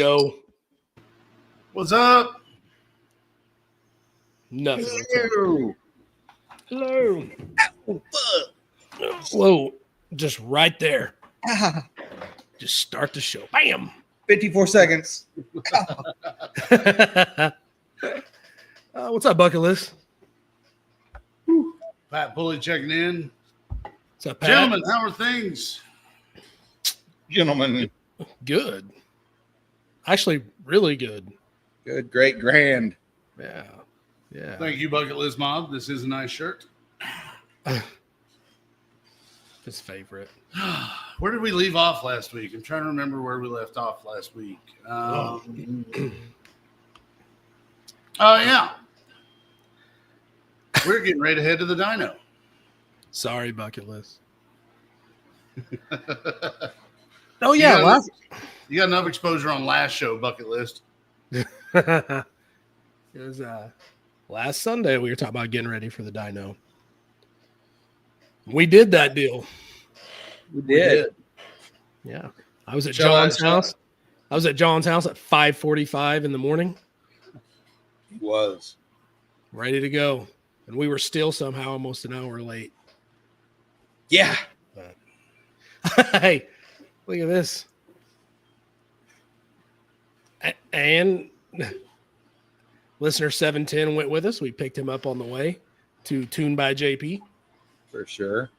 go. What's up? Nothing. Hello. Hello. Whoa. Just right there. Just start the show. Bam. 54 seconds. What's up, Bucket List? Pat Pulley checking in. What's up, Pat? Gentlemen, how are things? Gentlemen. Good. Actually, really good. Good, great, grand. Yeah. Yeah. Thank you, Bucket List Mob. This is a nice shirt. His favorite. Where did we leave off last week? I'm trying to remember where we left off last week. Yeah. We're getting ready to head to the dyno. Sorry, Bucket List. Oh, yeah. You got enough exposure on last show, Bucket List. It was last Sunday we were talking about getting ready for the dyno. We did that deal. We did. Yeah. I was at John's house. I was at John's house at 5:45 in the morning. He was. Ready to go. And we were still somehow almost an hour late. Yeah. Hey, look at this. And listener 710 went with us. We picked him up on the way to Tune by JP. For sure.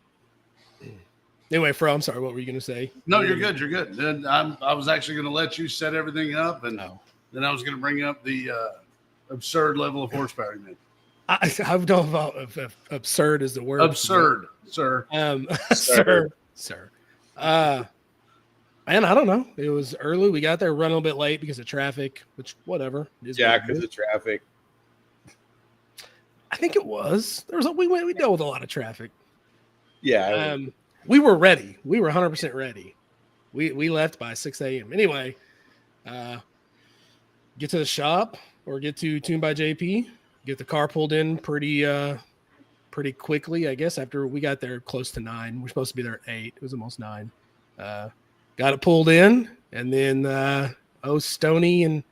Anyway, Fro, I'm sorry. What were you going to say? No, you're good. You're good. Then I was actually going to let you set everything up, and then I was going to bring up the absurd level of horsepower you made. I don't know if absurd is the word. Absurd, sir. Sir. Man, I don't know. It was early. We got there running a little bit late because of traffic, which whatever. Yeah, because of traffic. I think it was. We dealt with a lot of traffic. Yeah. We were ready. We were 100% ready. We left by 6 a.m. Anyway, get to the shop or get to Tune by JP. Get the car pulled in pretty quickly, I guess. After we got there close to 9, we're supposed to be there at 8. It was almost 9. Got it pulled in, and then Stoney and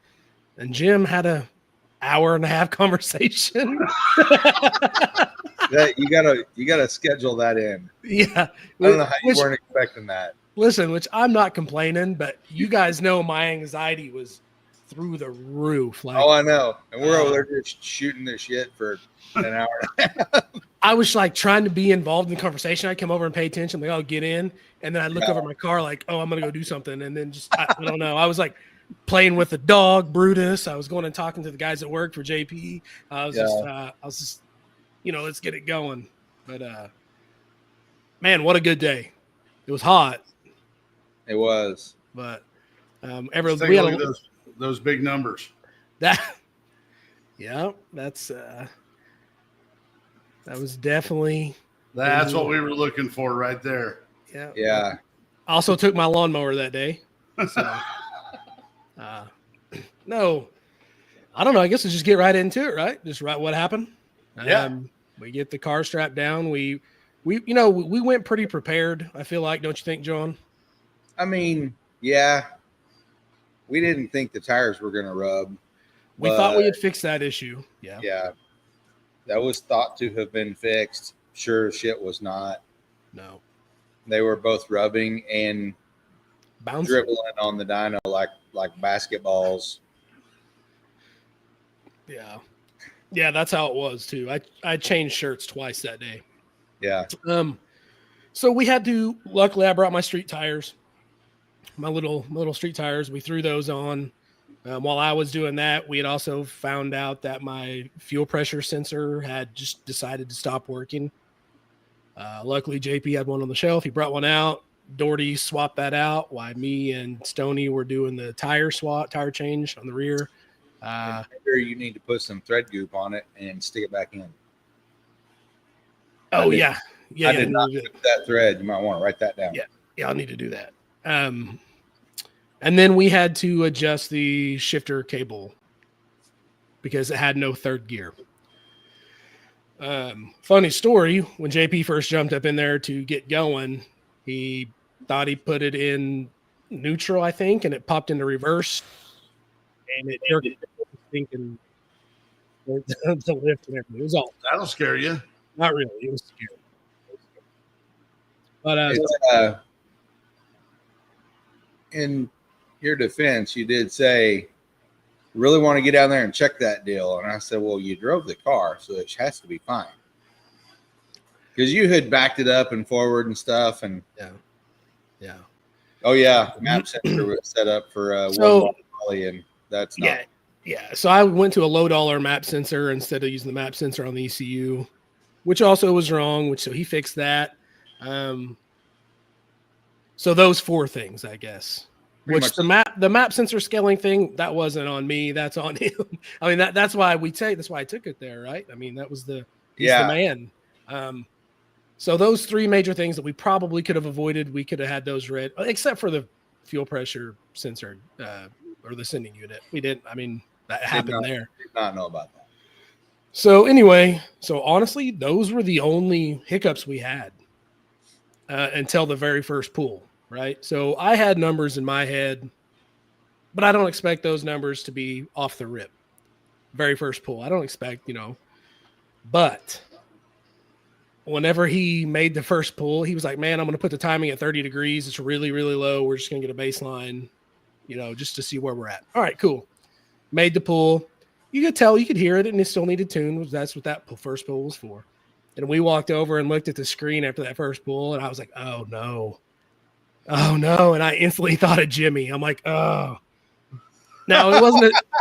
Jim had a hour and a half conversation. You gotta schedule that in. Yeah, I don't know how you weren't expecting that. Listen, which I'm not complaining, but you guys know my anxiety was through the roof. Like, I know, and we're over there just shooting their shit for an hour and a half. I was like trying to be involved in the conversation. I come over and pay attention. Like, I'll get in, and then I look over my car, like, oh, I'm gonna go do something, and then just I don't know. I was like playing with the dog, Brutus. I was going and talking to the guys that worked for JP. I was just, let's get it going. But man, what a good day! It was hot. It was, but we had those big numbers. That was definitely. That's what we were looking for right there. Yeah. Yeah. Also took my lawnmower that day. So, no, I don't know. I guess we'll just get right into it, right? Just right what happened. Yeah. We get the car strapped down. We went pretty prepared. I feel like, don't you think, John? I mean, yeah. We didn't think the tires were going to rub. We thought we had fixed that issue. Yeah. Yeah. That was thought to have been fixed. Sure as shit was not. No. They were both rubbing and bouncing, dribbling on the dyno like basketballs. Yeah. Yeah, that's how it was too. I changed shirts twice that day. Yeah. So we had to, luckily I brought my street tires. My little street tires. We threw those on. While I was doing that, we had also found out that my fuel pressure sensor had just decided to stop working. Luckily, JP had one on the shelf. He brought one out. Doherty swapped that out while me and Stoney were doing the tire change on the rear. Maybe you need to put some thread goop on it and stick it back in. Oh, yeah. Yeah. I did not put that thread. You might want to write that down. Yeah, I'll need to do that. And then we had to adjust the shifter cable because it had no third gear. Funny story, when JP first jumped up in there to get going, he thought he put it in neutral, I think, and it popped into reverse. and it jerked thinking the lift and everything. It was all That'll scare you. not really. It was scary. But In your defense, you did say, really want to get down there and check that deal. And I said, well, you drove the car, so it has to be fine. Because you had backed it up and forward and stuff. And yeah. Oh, yeah. The map sensor was set up for So- $1 and that's not. Yeah. So I went to a low dollar map sensor instead of using the map sensor on the ECU, which also was wrong, so he fixed that. So those 4 things, I guess. Pretty Which much. the map sensor scaling thing, that wasn't on me, that's on him. I mean, that's why I took it there, right? I mean, that was he's the man. So those 3 major things that we probably could have avoided, we could have had those read, except for the fuel pressure sensor or the sending unit. We didn't. I mean, that happened there. Did not know about that. So anyway, honestly, those were the only hiccups we had until the very first pool, right? So I had numbers in my head, but I don't expect those numbers to be off the rip. Very first pool. I don't expect, but whenever he made the first pull, he was like, man, I'm going to put the timing at 30 degrees. It's really, really low. We're just going to get a baseline, just to see where we're at. All right, cool. Made the pull. You could tell, you could hear it, and it still needed tune. That's what that first pull was for. And we walked over and looked at the screen after that first pull, and I was like, oh, no. And I instantly thought of Jimmy. I'm like, oh. Now,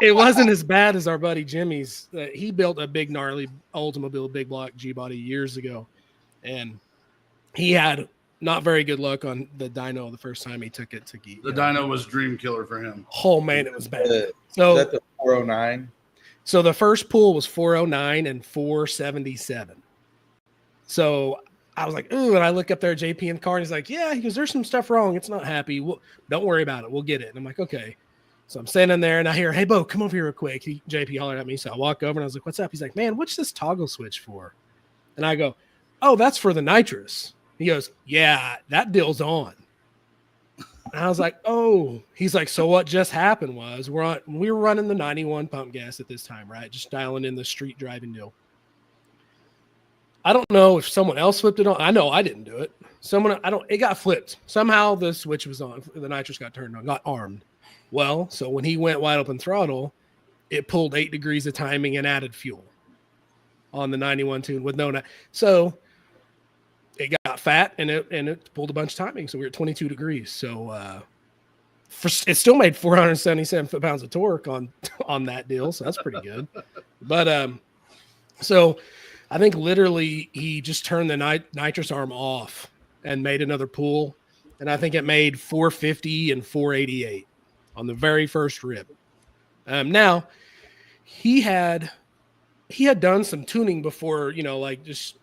it wasn't as bad as our buddy Jimmy's. He built a big, gnarly Oldsmobile big block G-body years ago. And he had not very good luck on the dyno the first time he took it to geek. The dyno was dream killer for him. Oh, man, it was bad. Is that the 409? So the first pull was 409 and 477. So I was like, ooh, and I look up there at JP in the car, and he's like, yeah, he goes, there's some stuff wrong. It's not happy. Don't worry about it. We'll get it. And I'm like, okay. So I'm standing there, and I hear, hey, Bo, come over here real quick. JP hollered at me. So I walk over, and I was like, what's up? He's like, man, what's this toggle switch for? And I go, oh, that's for the nitrous. He goes, yeah, that deal's on. And I was like, oh. He's like, so what just happened was we were running the 91 pump gas at this time, right? Just dialing in the street driving deal. I don't know if someone else flipped it on. I know I didn't do it. It got flipped. Somehow the switch was on. The nitrous got turned on, got armed. Well, so when he went wide open throttle, it pulled 8 degrees of timing and added fuel on the 91 tune with no. So it got fat and it pulled a bunch of timing. So we were at 22 degrees. So it still made 477 foot-pounds of torque on that deal. So that's pretty good. But so I think literally he just turned the nitrous arm off and made another pull. And I think it made 450 and 488 on the very first rip. Now he had done some tuning before, like just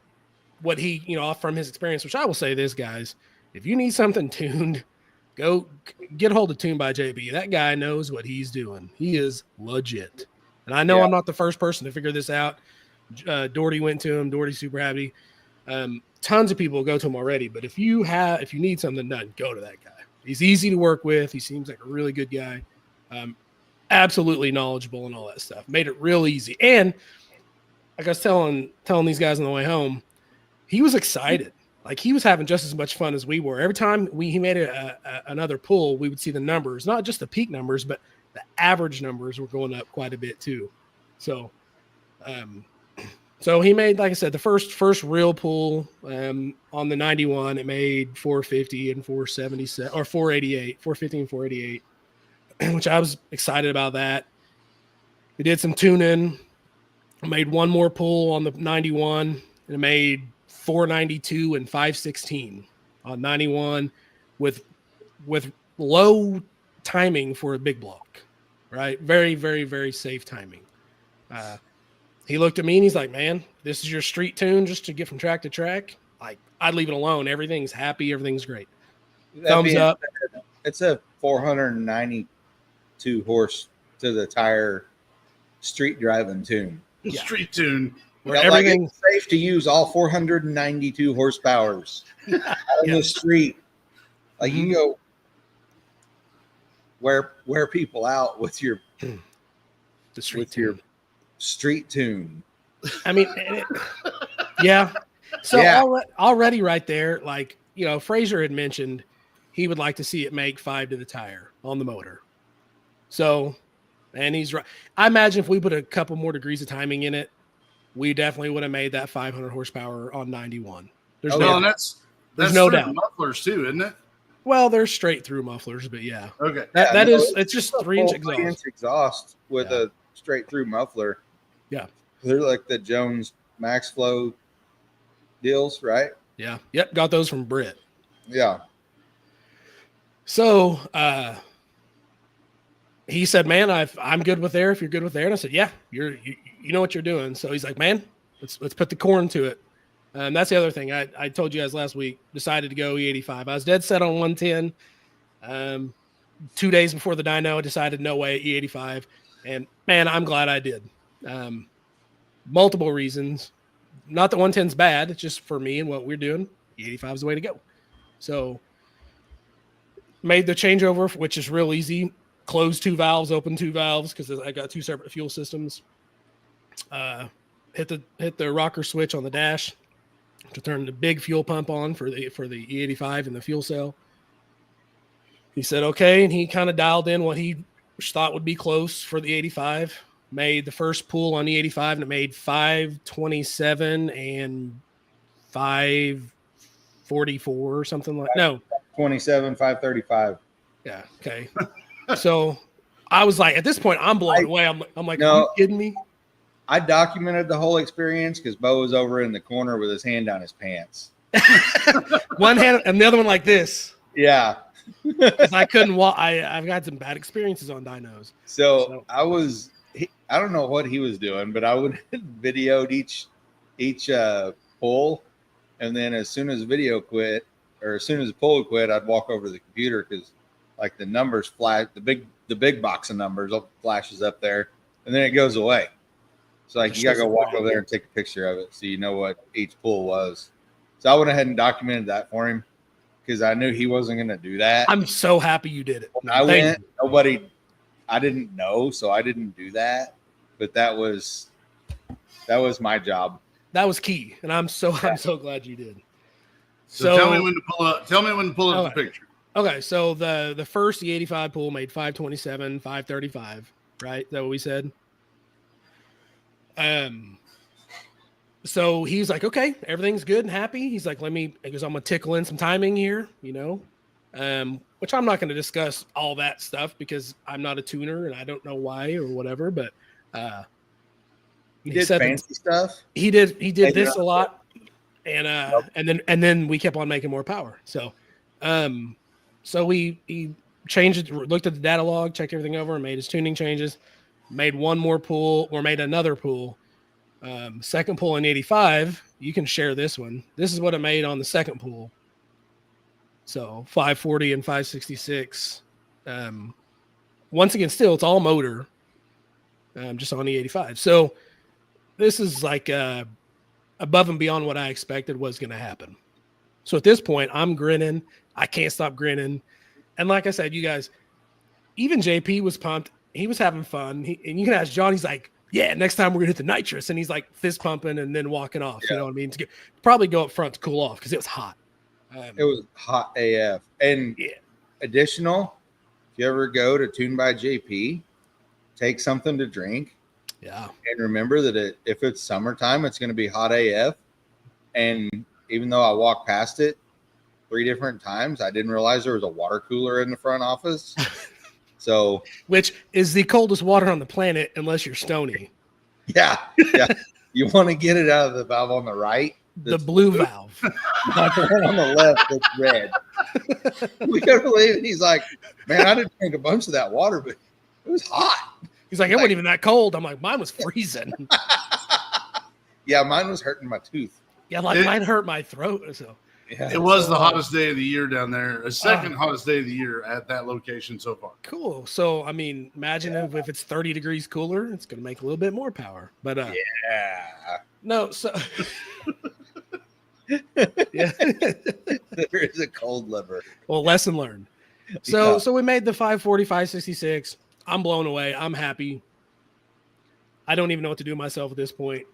what he, off from his experience, which I will say this, guys, if you need something tuned, go get a hold of Tune by JB. That guy knows what he's doing. He is legit. And I know I'm not the first person to figure this out. Doherty went to him. Doherty's super happy. Tons of people go to him already, but if you need something done, go to that guy. He's easy to work with. He seems like a really good guy. Absolutely knowledgeable and all that stuff. Made it real easy. And like I was telling these guys on the way home, he was excited. Like he was having just as much fun as we were. Every time he made another pull, we would see the numbers, not just the peak numbers, but the average numbers were going up quite a bit too. So, so he made, like I said, the first real pull on the 91. It made 450 and 477 or 488, 450 and 488, which I was excited about that. We did some tuning. Made one more pull on the 91, and it made 492 and 516 on 91 with low timing for a big block, right? Very, very, very safe timing. He looked at me and he's like, man, this is your street tune just to get from track to track. Like, I'd leave it alone. Everything's happy. Everything's great. Thumbs up. It's a 492 horse to the tire street driving tune. Yeah. Street tune. Where everything's like safe to use all 492 horsepowers in the street. Like you go wear people out with your The street with your tune. street tune. I mean, yeah. So Yeah. already right there, like, you know, Fraser had mentioned he would like to see it make 5 to the tire on the motor. So, and he's right. I imagine if we put a couple more degrees of timing in it, we definitely would have made that 500 horsepower on 91. There's Well, no, and that's no through doubt. the mufflers too, isn't it? Well, they're straight through mufflers, but yeah. Okay. It's just a 3-inch full exhaust. 3-inch exhaust with a straight through muffler. Yeah. They're like the Jones Max Flow deals, right? Yeah. Yep. Got those from Britt. Yeah. So he said, "Man, I'm good with air. If you're good with air," and I said, "Yeah, you know what you're doing." So he's like, "Man, let's put the corn to it." That's the other thing I told you guys last week. Decided to go E85. I was dead set on 110. 2 days before the dyno, I decided no way E85, and man, I'm glad I did. Multiple reasons. Not that 110's bad. It's just for me and what we're doing. E85 is the way to go. So made the changeover, which is real easy. Close 2 valves, open 2 valves because I got 2 separate fuel systems. Hit the rocker switch on the dash to turn the big fuel pump on for the E85 and the fuel cell. He said okay, and he kind of dialed in what he thought would be close for the 85. Made the first pull on the 85, and it made 527 and 544 or something like. No, 27, 535. Yeah. Okay. So I was like, at this point, I'm blown away. I'm like, No. are you kidding me? I documented the whole experience because Bo was over in the corner with his hand down his pants. One hand and the other one like this. Yeah. Because I couldn't walk. I've got some bad experiences on dynos. So I don't know what he was doing, but I would videoed each pull, and then as soon as video quit or as soon as the pull quit, I'd walk over to the computer because like the numbers flash, the big box of numbers flashes up there, and then it goes away. So like you gotta go walk over there and take a picture of it so you know what each pull was. So I went ahead and documented that for him because I knew he wasn't gonna do that. I'm so happy you did it. When I didn't know, so I didn't do that. But that was my job. That was key, and I'm so glad you did. So tell me when to pull up. Tell me when to pull up the picture. Okay, so the first E85 pull made 527, 535, right? Is that what we said? So he's like, okay, everything's good and happy. He's like, because I'm gonna tickle in some timing here, you know. Which I'm not going to discuss all that stuff because I'm not a tuner and I don't know why or whatever, but he did fancy stuff. He did this a lot, and then we kept on making more power. So he changed it, looked at the data log, checked everything over, and made his tuning changes. Made one more pull or made another pull. Second pull in 85. You can share this one. This is what it made on the second pull. So 540 and 566. Once again, still it's all motor, just on the 85. So this is like above and beyond what I expected was going to happen. So at this point, I'm grinning. I can't stop grinning. And like I said, you guys, even JP was pumped. He was having fun. And you can ask John. He's like, "Yeah, next time we're gonna hit the nitrous," and he's like fist pumping and then walking off. Yeah. You know what I mean? Probably go up front to cool off because it was hot. It was hot AF. And additional, if you ever go to Tune by JP, take something to drink. Yeah. And remember that if it's summertime, it's going to be hot AF. And even though I walked past it 3 different times, I didn't realize there was a water cooler in the front office. So, which is the coldest water on the planet unless you're Stony. Yeah. You want to get it out of the valve on the right. The blue valve. Not the one on the left that's red. We couldn't believe it. He's like, "Man, I didn't drink a bunch of that water, but it was hot." He's like, "It wasn't even that cold." I'm like, "Mine was freezing." Yeah, mine was hurting my tooth. Yeah, mine hurt my throat. So yeah, it was the hottest day of the year down there. The second hottest day of the year at that location so far. Cool. So, I mean, imagine if it's 30 degrees cooler, it's going to make a little bit more power. But no, so yeah, there is a cold lever. Well, lesson learned. So we made the 540, 566. I'm blown away. I'm happy. I don't even know what to do myself at this point.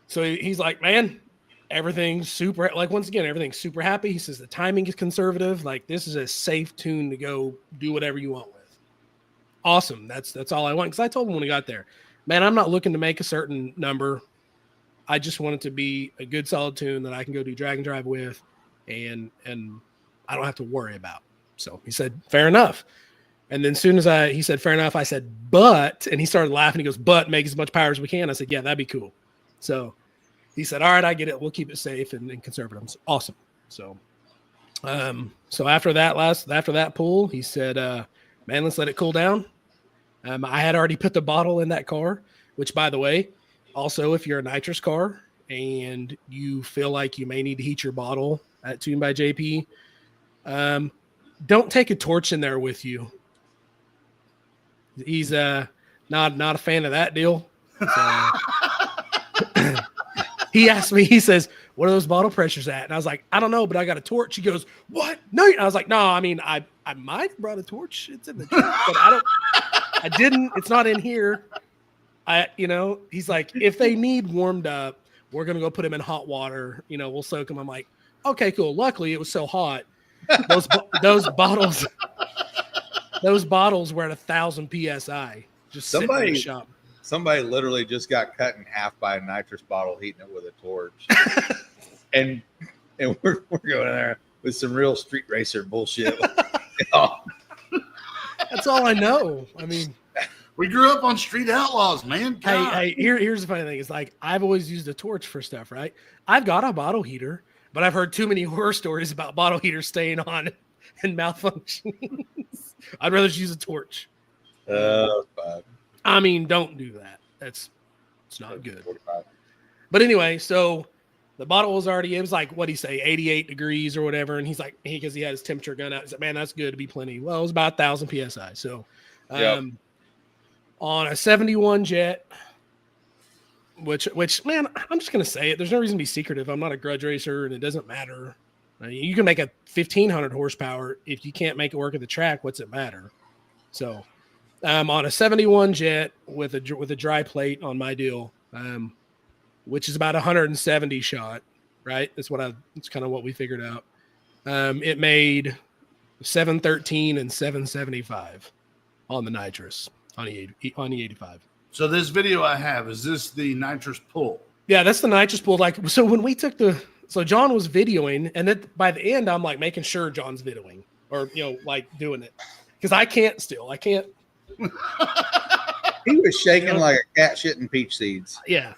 So he's like, man, everything's super, like, once again, everything's super happy. He says the timing is conservative. Like, this is a safe tune to go do whatever you want with. Awesome. That's all I want. Because I told him when we got there, man, I'm not looking to make a certain number. I just want it to be a good solid tune that I can go do drag and drive with, and I don't have to worry about. So he said, fair enough. And then as soon as he said, fair enough, I said, but, and he started laughing. He goes, but make as much power as we can. I said, yeah, that'd be cool. So he said, all right, I get it. We'll keep it safe and conservative. Awesome. So, so after that pull, he said, man, let's let it cool down. I had already put the bottle in that car, which, by the way, also, if you're a nitrous car and you feel like you may need to heat your bottle at Tune by JP, don't take a torch in there with you. He's not a fan of that deal. So, he asked me, he says, what are those bottle pressures at? And I was like, I don't know, but I got a torch. He goes, what? No. I was like, no, I mean, I might have brought a torch. It's in the truck, but I didn't. It's not in here. He's like, if they need warmed up, we're going to go put them in hot water. We'll soak them. I'm like, okay, cool. Luckily, it was so hot. Those bottles were at 1,000 PSI. Just sitting in the shop. Somebody literally just got cut in half by a nitrous bottle, heating it with a torch. and we're going there with some real street racer bullshit. That's all I know. I mean, we grew up on Street Outlaws, man. Hey, here's the funny thing. It's like, I've always used a torch for stuff, right? I've got a bottle heater, but I've heard too many horror stories about bottle heaters staying on and malfunctioning. I'd rather just use a torch. I mean, don't do that. It's not good. 45. But anyway, so the bottle was already, it was like, what'd he say, 88 degrees or whatever. And he's like, because he had his temperature gun out, he's like, man, that's good to be plenty. Well, it was about 1,000 PSI. So, on a 71 jet, which man, I'm just going to say it. There's no reason to be secretive. I'm not a grudge racer and it doesn't matter. I mean, you can make a 1,500 horsepower. If you can't make it work at the track, what's it matter? So, on a 71 jet with a dry plate on my deal, which is about 170 shot, right? That's kind of what we figured out. It made 713 and 775 on the nitrous on the 85. So this video I have, is this the nitrous pull? Yeah, that's the nitrous pull. Like, so when we took so John was videoing, and then by the end, I'm like making sure John's videoing or, like doing it. Because I can't. He was shaking like a cat shitting peach seeds. Yeah.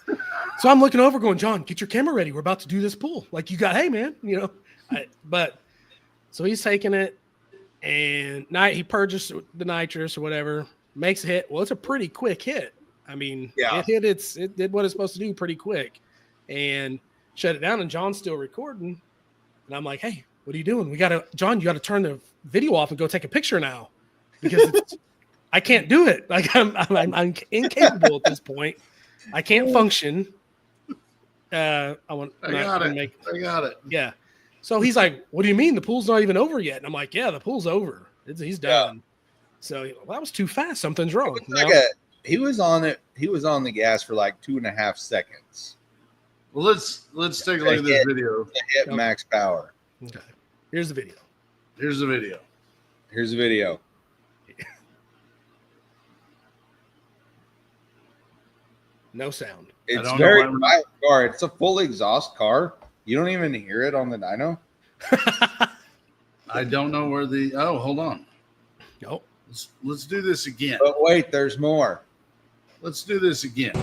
So I'm looking over going, John, get your camera ready. We're about to do this pull. Like, hey, man, but so he's taking it and he purges the nitrous or whatever, makes a hit. Well, it's a pretty quick hit. I mean, it did what it's supposed to do pretty quick and shut it down. And John's still recording. And I'm like, hey, what are you doing? John, you got to turn the video off and go take a picture now because I can't do it. Like I'm incapable at this point. I can't function. I got it. Yeah. So he's like, what do you mean? The pool's not even over yet. And I'm like, yeah, the pool's over. He's done. Yeah. So that was too fast. Something's wrong. He was on it. He was on the gas for like 2.5 seconds. Well, let's take a look at this video. Hit max power. Okay. Here's the video. No sound. It's very quiet car. It's a full exhaust car. You don't even hear it on the dyno. I don't know where hold on. Nope. Let's do this again. But wait, there's more. Let's do this again.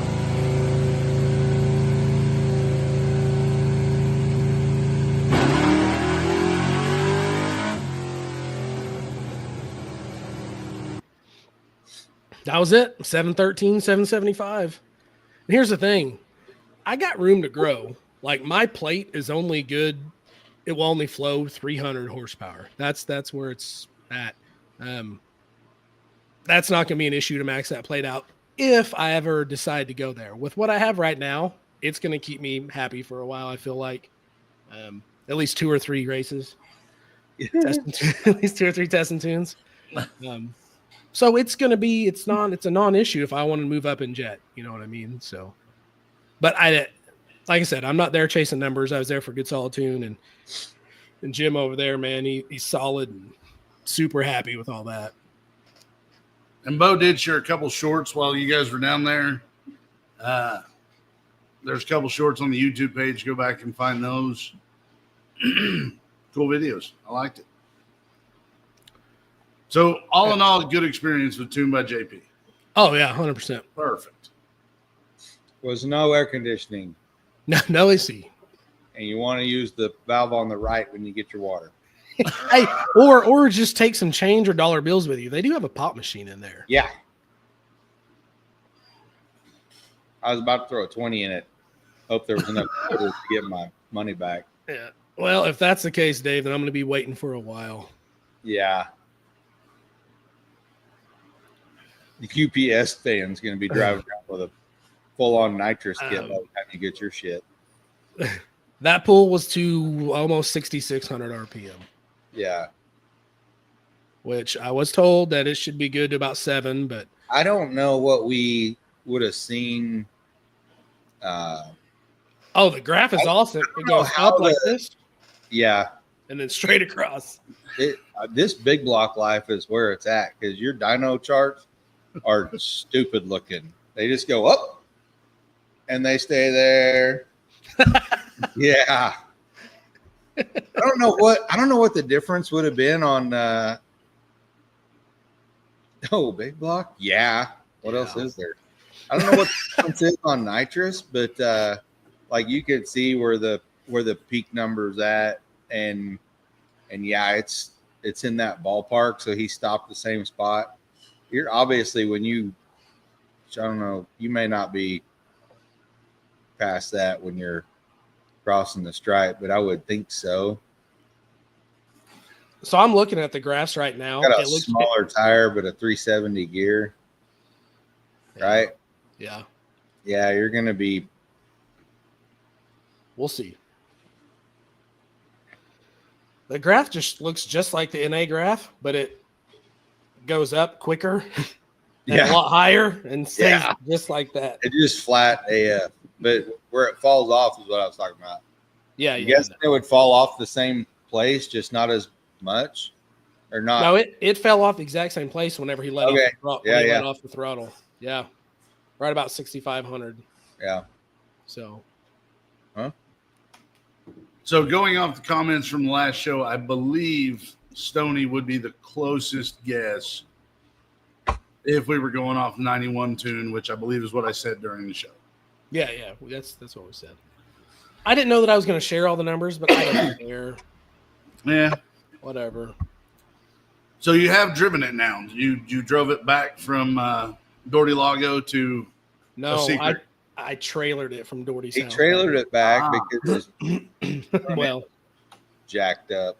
That was it. 713, 775. And here's the thing. I got room to grow. Like my plate is only good. It will only flow 300 horsepower. That's where it's at. That's not going to be an issue to max that plate out if I ever decide to go there. With what I have right now, it's going to keep me happy for a while. I feel like at least 2 or 3 races, at least 2 or 3 testing tunes. So it's going to be, it's a non-issue if I want to move up in jet. You know what I mean? So, but like I said, I'm not there chasing numbers. I was there for good solid tune, and Jim over there, man, he's solid and super happy with all that. And Bo did share a couple shorts while you guys were down there. There's a couple shorts on the YouTube page. Go back and find those. Cool videos. I liked it. So all in all, good experience with Tune by JP. Oh yeah, 100%. Perfect. Was no air conditioning. No AC. And you want to use the valve on the right when you get your water. Hey, or just take some change or dollar bills with you. They do have a pop machine in there. Yeah. I was about to throw a 20 in it. Hope there was enough to get my money back. Yeah. Well, if that's the case, Dave, then I'm going to be waiting for a while. Yeah. The QPS fan's going to be driving around with a full-on nitrous kit by the time you get your shit. That pool was to almost 6,600 RPM. Yeah. Which I was told that it should be good to about 7, but I don't know what we would have seen. the graph is awesome. It goes up like this. Yeah. And then straight across. This big block life is where it's at because your dyno charts are stupid looking. They just go up and they stay there. Yeah. I don't know what the difference would have been on big block. Yeah. What else is there? I don't know what the difference is on nitrous, but like you could see where the peak number's at, and yeah, it's in that ballpark. So he stopped the same spot. You're obviously I don't know, you may not be past that when you're crossing the stripe, but I would think so. So I'm looking at the graphs right now. Got a smaller tire, but a 370 gear, right? Yeah. Yeah, you're going to be. We'll see. The graph just looks just like the NA graph, but it goes up quicker and a lot higher and stays just like that. It just flat AF, but where it falls off is what I was talking about. Yeah, I guess it would fall off the same place, just not as much, or not. No, it fell off the exact same place whenever he let off the throttle. Yeah, right about 6,500. Yeah. So. Huh? So going off the comments from the last show, I believe Stoney would be the closest guess if we were going off 91 tune, which I believe is what I said during the show. Yeah, that's what we said. I didn't know that I was going to share all the numbers, but I don't care. Yeah, whatever. So you have driven it now. You drove it back from Doherty Lago to I trailered it from Doherty's house. He trailered it back because well, jacked up.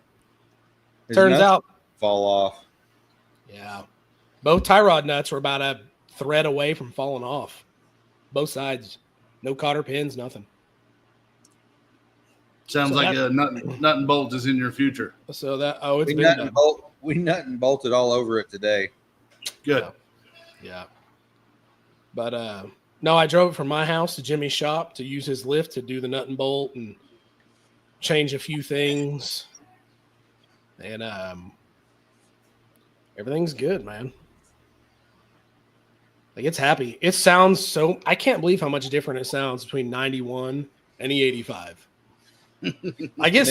His turns out fall off. Yeah. Both tie rod nuts were about a thread away from falling off. Both sides. No cotter pins, nothing. Sounds like a nut and bolt is in your future. So it's we been nut done. and bolted all over it today. Good. Yeah. But no, I drove it from my house to Jimmy's shop to use his lift to do the nut and bolt and change a few things. And everything's good, man. Like, it's happy. It sounds so – I can't believe how much different it sounds between 91 and E85. Like, it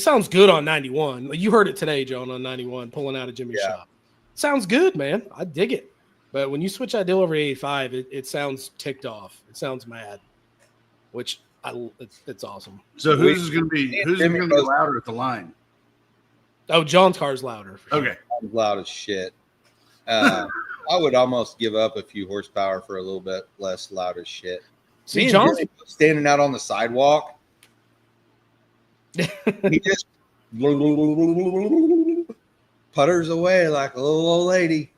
sounds good on 91. Like, you heard it today, John, on 91, pulling out of Jimmy's shop. It sounds good, man. I dig it. But when you switch that deal over to 85, it sounds ticked off. It sounds mad, which it's awesome. So who's going to be louder at the line? Oh, John's car's louder. Okay. I'm loud as shit. I would almost give up a few horsepower for a little bit less loud as shit. See, John's standing out on the sidewalk. He just putters away like a little old lady.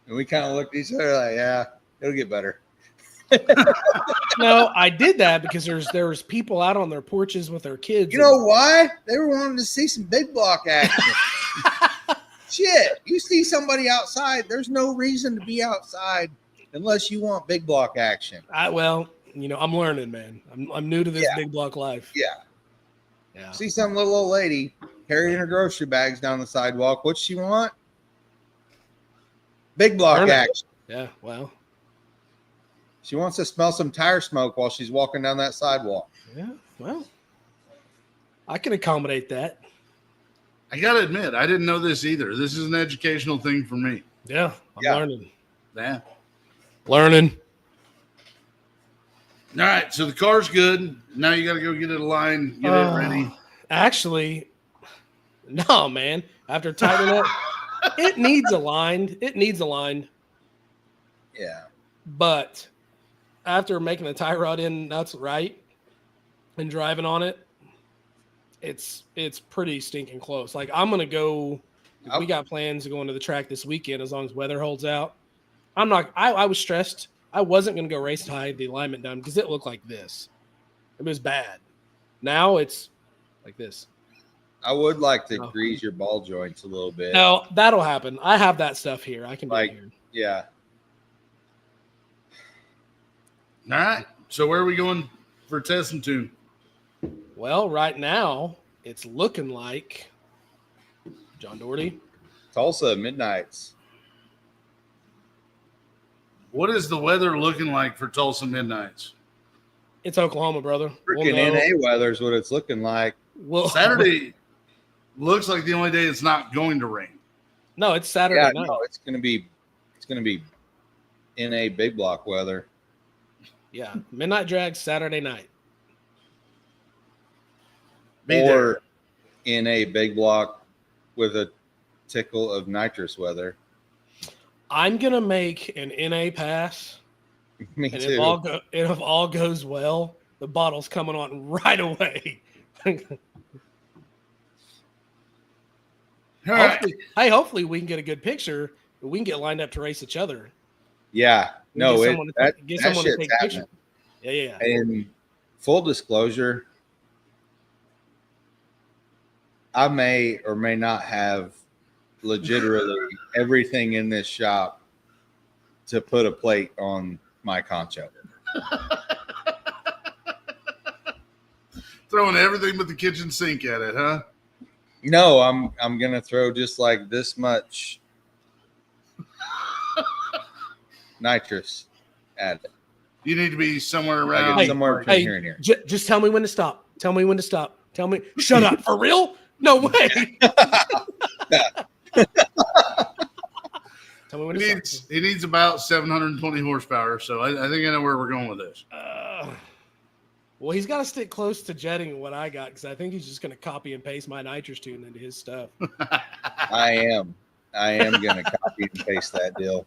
And we kind of looked at each other like, yeah, it'll get better. No, I did that because there's people out on their porches with their kids. You know why? They were wanting to see some big block action. Shit, you see somebody outside, there's no reason to be outside unless you want big block action. Well, I'm learning, man. I'm new to this big block life. Yeah. Yeah. See some little old lady carrying her grocery bags down the sidewalk. What's she want? Big block action. Yeah, well. She wants to smell some tire smoke while she's walking down that sidewalk. Yeah, well. I can accommodate that. I gotta admit, I didn't know this either. This is an educational thing for me. Yeah, I'm learning. Yeah. Learning. All right, so the car's good. Now you got to go get it aligned, get it ready. Actually, no, man. After tightening it, it needs aligned. It needs aligned. Yeah. But after making the tie rod in nuts right and driving on it, it's pretty stinking close. Like, I'm gonna go. We got plans to go into the track this weekend as long as weather holds out. I was stressed. I wasn't going to go race tie the alignment done because it looked like this. It was bad. Now it's like this. I would like to grease your ball joints a little bit. No, that'll happen. I have that stuff here. I can do it here. Yeah. All right. So where are we going for test and tune? Well, right now it's looking like John Doherty. Tulsa Midnights. What is the weather looking like for Tulsa Midnights? It's Oklahoma, brother. Freaking NA weather's what it's looking like. Saturday looks like the only day it's not going to rain. No, it's Saturday night. No, it's gonna be NA big block weather. Yeah, midnight drag Saturday night. Or NA big block with a tickle of nitrous weather. I'm gonna make an NA pass. Me and too. If all goes well, the bottle's coming on right away. Hopefully we can get a good picture. We can get lined up to race each other. Yeah. No, get someone to take a picture. Yeah. And full disclosure, I may or may not have legitimately everything in this shop to put a plate on my concho. Throwing everything but the kitchen sink at it, huh? No, I'm gonna throw just like this much nitrous at it. You need to be somewhere around. Like somewhere between here and here. Just tell me when to stop. Tell me when to stop. Tell me. Shut up. For real? No way. Tell me when to stop. He needs about 720 horsepower. So I think I know where we're going with this. Well, he's got to stick close to jetting what I got because I think he's just going to copy and paste my nitrous tune into his stuff. I am going to copy and paste that deal.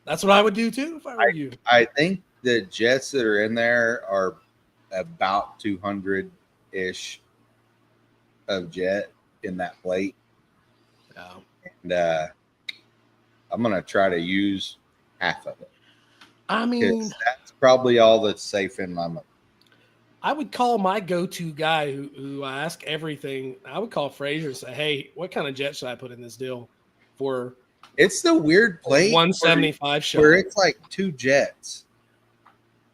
That's what I would do too if I were you. I think the jets that are in there are about 200-ish of jet in that plate. Oh. And I'm going to try to use half of it. I mean, that's probably all that's safe in my motor. I would call my go-to guy who I ask everything. I would call Frazier and say, "Hey, what kind of jet should I put in this deal for?" It's the weird plate 175 shot where it's like two jets.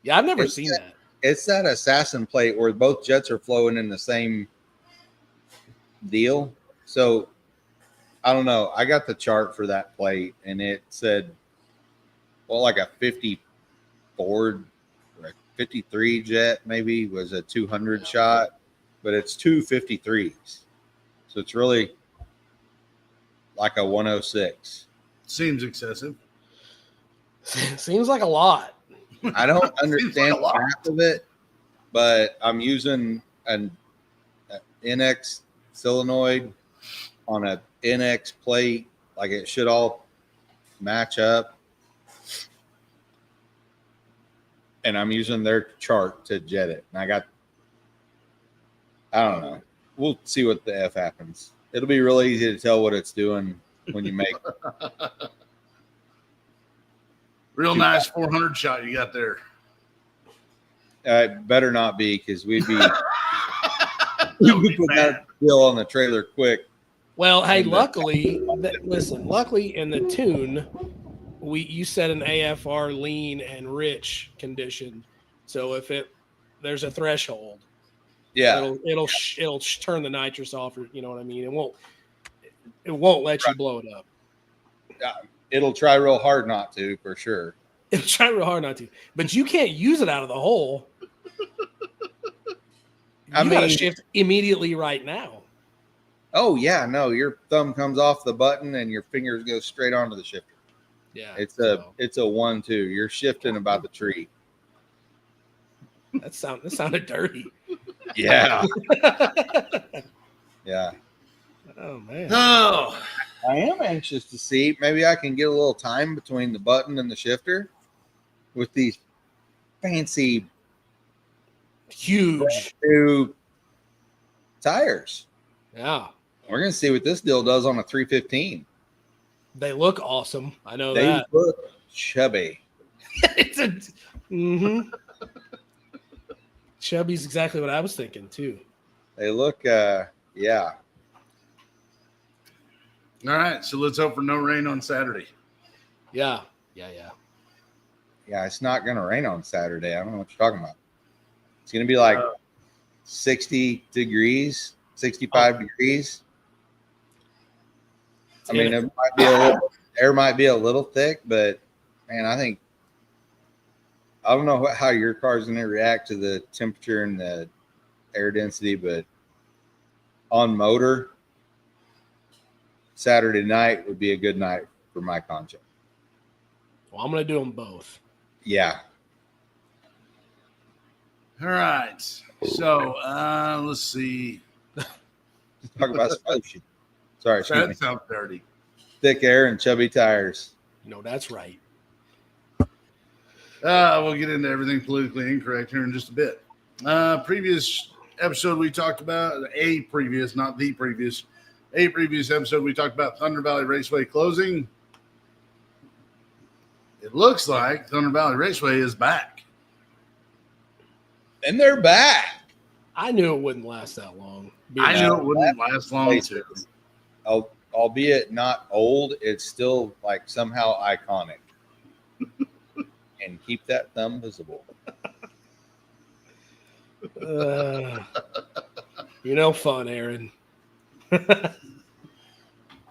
Yeah, I've never seen that. It's that assassin plate where both jets are flowing in the same deal. So I don't know. I got the chart for that plate and it said, well, like a 54 or a 53 jet maybe was a 200 shot, but it's two 53s. So it's really like a 106. Seems excessive. Seems like a lot. I don't understand half of it, but I'm using an NX solenoid on a NX plate. Like it should all match up. And I'm using their chart to jet it. And I don't know. We'll see what the F happens. It'll be really easy to tell what it's doing when you make it. Real nice 400 shot you got there. Better not be, because we'd be putting that deal on the trailer quick. Well, hey, And luckily in the tune, you set an AFR lean and rich condition. So if there's a threshold, yeah, it'll turn the nitrous off, or you know what I mean. It won't let you blow it up. it'll try real hard not to, for sure. It'll try real hard not to, but you can't use it out of the hole. You got to shift immediately right now. Oh yeah, no, your thumb comes off the button and your fingers go straight onto the shifter. Yeah, It's a 1-2. You're shifting about the tree. That sounded dirty. Yeah. Yeah. Oh man. Oh, I am anxious to see. Maybe I can get a little time between the button and the shifter with these fancy Huge new tires. Yeah. We're gonna see what this deal does on a 315. They look awesome. I know They that. look chubby. Chubby's exactly what I was thinking too. They look yeah. all right. So let's hope for no rain on Saturday. Yeah. Yeah, it's not gonna rain on Saturday. I don't know what you're talking about. It's gonna be like 60 degrees, 65 degrees. I mean, air might be a little thick, but man, I don't know how your car's going to react to the temperature and the air density, but on motor, Saturday night would be a good night for my Concho. Well, I'm going to do them both. Yeah. All right. So let's see. Talk about motion. Sorry, excuse me. That sounds dirty. Thick air and chubby tires. No, that's right. We'll get into everything politically incorrect here in just a bit. Previous episode we talked about a previous episode we talked about Thunder Valley Raceway closing. It looks like Thunder Valley Raceway is back. And they're back. I knew it wouldn't last that long. I knew it wouldn't last long too. Albeit not old, it's still like somehow iconic. And keep that thumb visible. Fun, Aaron.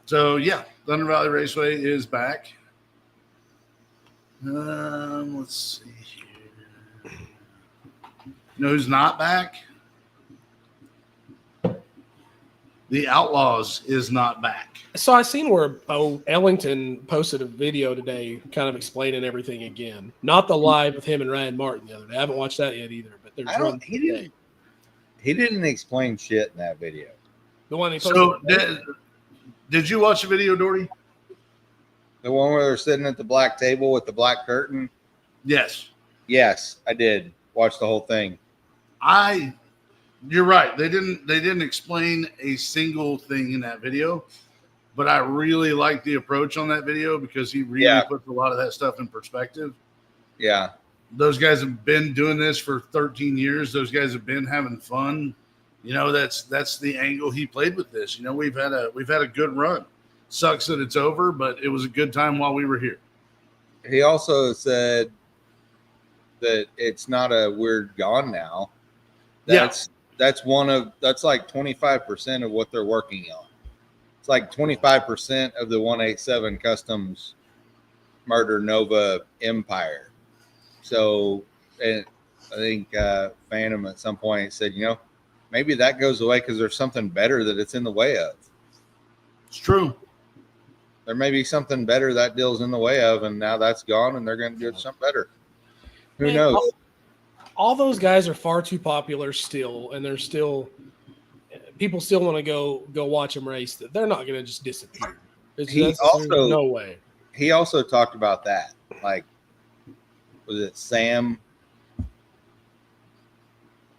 So yeah, Thunder Valley Raceway is back. Let's see here. You know who's not back? The Outlaws is not back. So I seen where Ellington posted a video today kind of explaining everything again. Not the live with him and Ryan Martin the other day. I haven't watched that yet either, but there's one today. He didn't explain shit in that video. The one he posted. So did you watch the video, Doherty? The one where they're sitting at the black table with the black curtain? Yes. Yes, I did. Watch the whole thing. You're right. They didn't explain a single thing in that video, but I really like the approach on that video because he really puts a lot of that stuff in perspective. Yeah. Those guys have been doing this for 13 years. Those guys have been having fun. That's the angle he played with this. We've had a good run. Sucks that it's over, but it was a good time while we were here. He also said that it's not a we're gone now. That's like 25% of what they're working on. It's like 25% of the 187 Customs Murder Nova empire. So, and I think Phantom at some point said, maybe that goes away because there's something better that it's in the way of. It's true. There may be something better that deal's in the way of, and now that's gone, and they're going to do something better. Who knows? All those guys are far too popular still, and people still want to go watch them race. They're not going to just disappear. There's no way. He also talked about that. Like, was it Sam,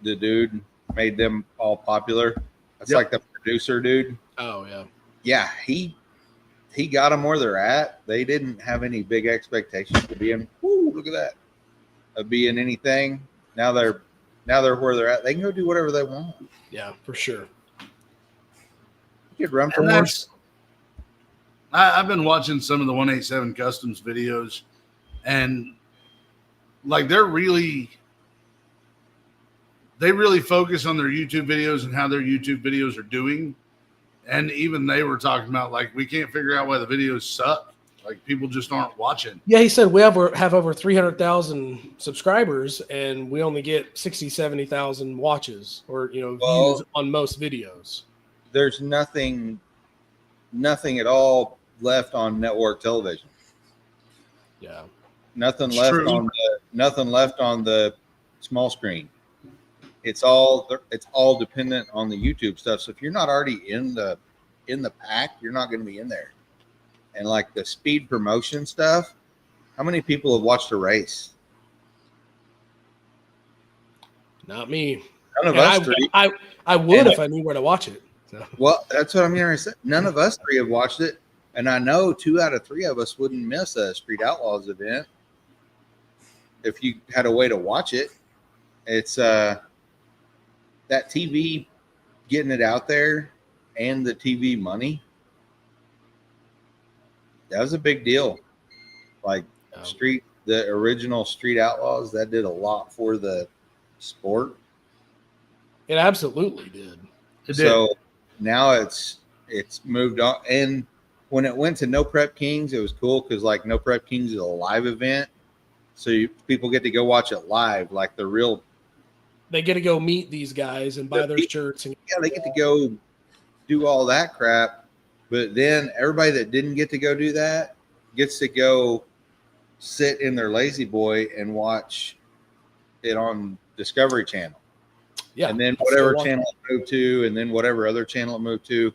the dude, made them all popular? That's like the producer dude. Oh, yeah. Yeah, he got them where they're at. They didn't have any big expectations to be in. Woo, look at that. Of being anything. Now they're where they're at. They can go do whatever they want. Yeah, for sure. You could run for And more. I've been watching some of the 187 Customs videos, and like they really focus on their YouTube videos and how their YouTube videos are doing. And even they were talking about like we can't figure out why the videos suck. Like people just aren't watching. Yeah, he said we have over 300,000 subscribers and we only get 60, 70,000 watches or views on most videos. There's nothing at all left on network television. Yeah. Nothing It's left true. nothing left on the small screen. It's all dependent on the YouTube stuff. So if you're not already in the pack, you're not going to be in there. And like the speed promotion stuff, how many people have watched a race? Not me. None of And us three. I would if I knew where to watch it. So. Well, that's what I'm hearing. None of us three have watched it. And I know 2 out of 3 of us wouldn't miss a Street Outlaws event if you had a way to watch it. It's that TV getting it out there and the TV money. That was a big deal. Like the original Street Outlaws, that did a lot for the sport. It absolutely did. So now it's moved on. And when it went to No Prep Kings, it was cool because like No Prep Kings is a live event. So people get to go watch it live, like the real. They get to go meet these guys and buy their shirts. And they get to go do all that crap. But then everybody that didn't get to go do that gets to go sit in their Lazy Boy and watch it on Discovery Channel. Yeah. And then whatever channel it moved to, and then whatever other channel it moved to.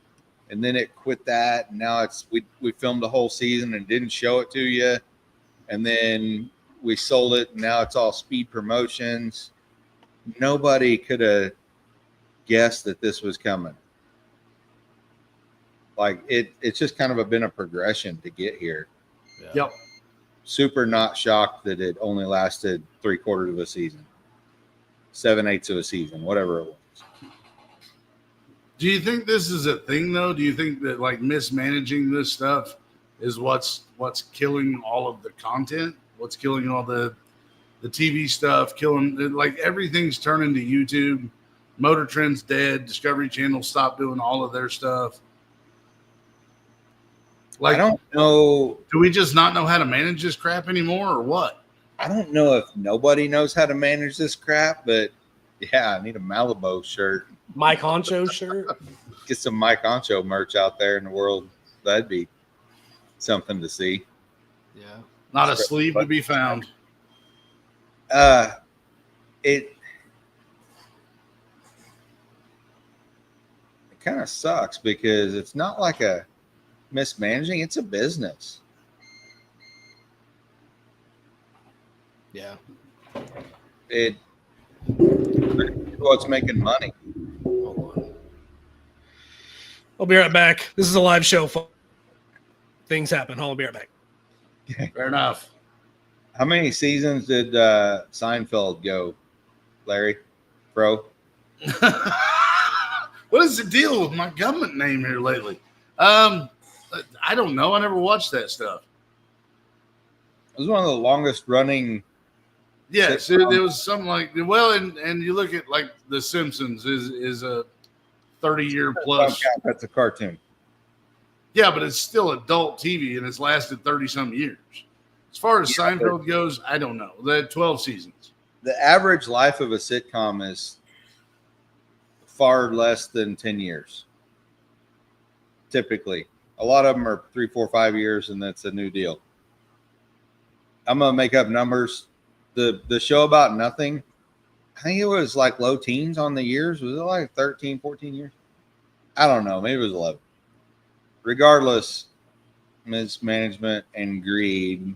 And then it quit that. And now we filmed the whole season and didn't show it to you. And then we sold it. And now it's all speed promotions. Nobody could have guessed that this was coming. Like it's just kind of been a progression to get here. Yeah. Yep. Super not shocked that it only lasted 3/4 of a season, 7/8 of a season, whatever it was. Do you think this is a thing though? Do you think that like mismanaging this stuff is what's killing all of the content? What's killing all the TV stuff? Killing like everything's turning to YouTube. Motor Trend's dead. Discovery Channel stopped doing all of their stuff. Like, I don't know. Do we just not know how to manage this crap anymore, or what? I don't know if nobody knows how to manage this crap, but yeah, I need a Malibu shirt. Mike Honcho shirt. Get some Mike Honcho merch out there in the world. That'd be something to see. Yeah. Not a sleeve to be found. It kind of sucks because it's not like a mismanaging, it's a business. Yeah. What's making money. Hold on. I'll be right back. This is a live show. Things happen. I'll be right back. Fair enough. How many seasons did Seinfeld go, Larry? Bro? What is the deal with my government name here lately? I don't know. I never watched that stuff. It was one of the longest running. Yes, it was something like, well, and you look at like The Simpsons is a 30-year plus. That's a cartoon. Yeah, but it's still adult TV and it's lasted 30-some years. As far as Seinfeld goes, I don't know. They had 12 seasons. The average life of a sitcom is far less than 10 years. Typically. A lot of them are 3, 4, 5 years, and that's a new deal. I'm going to make up numbers. The show About Nothing, I think it was like low teens on the years. Was it like 13, 14 years? I don't know. Maybe it was 11. Regardless, mismanagement and greed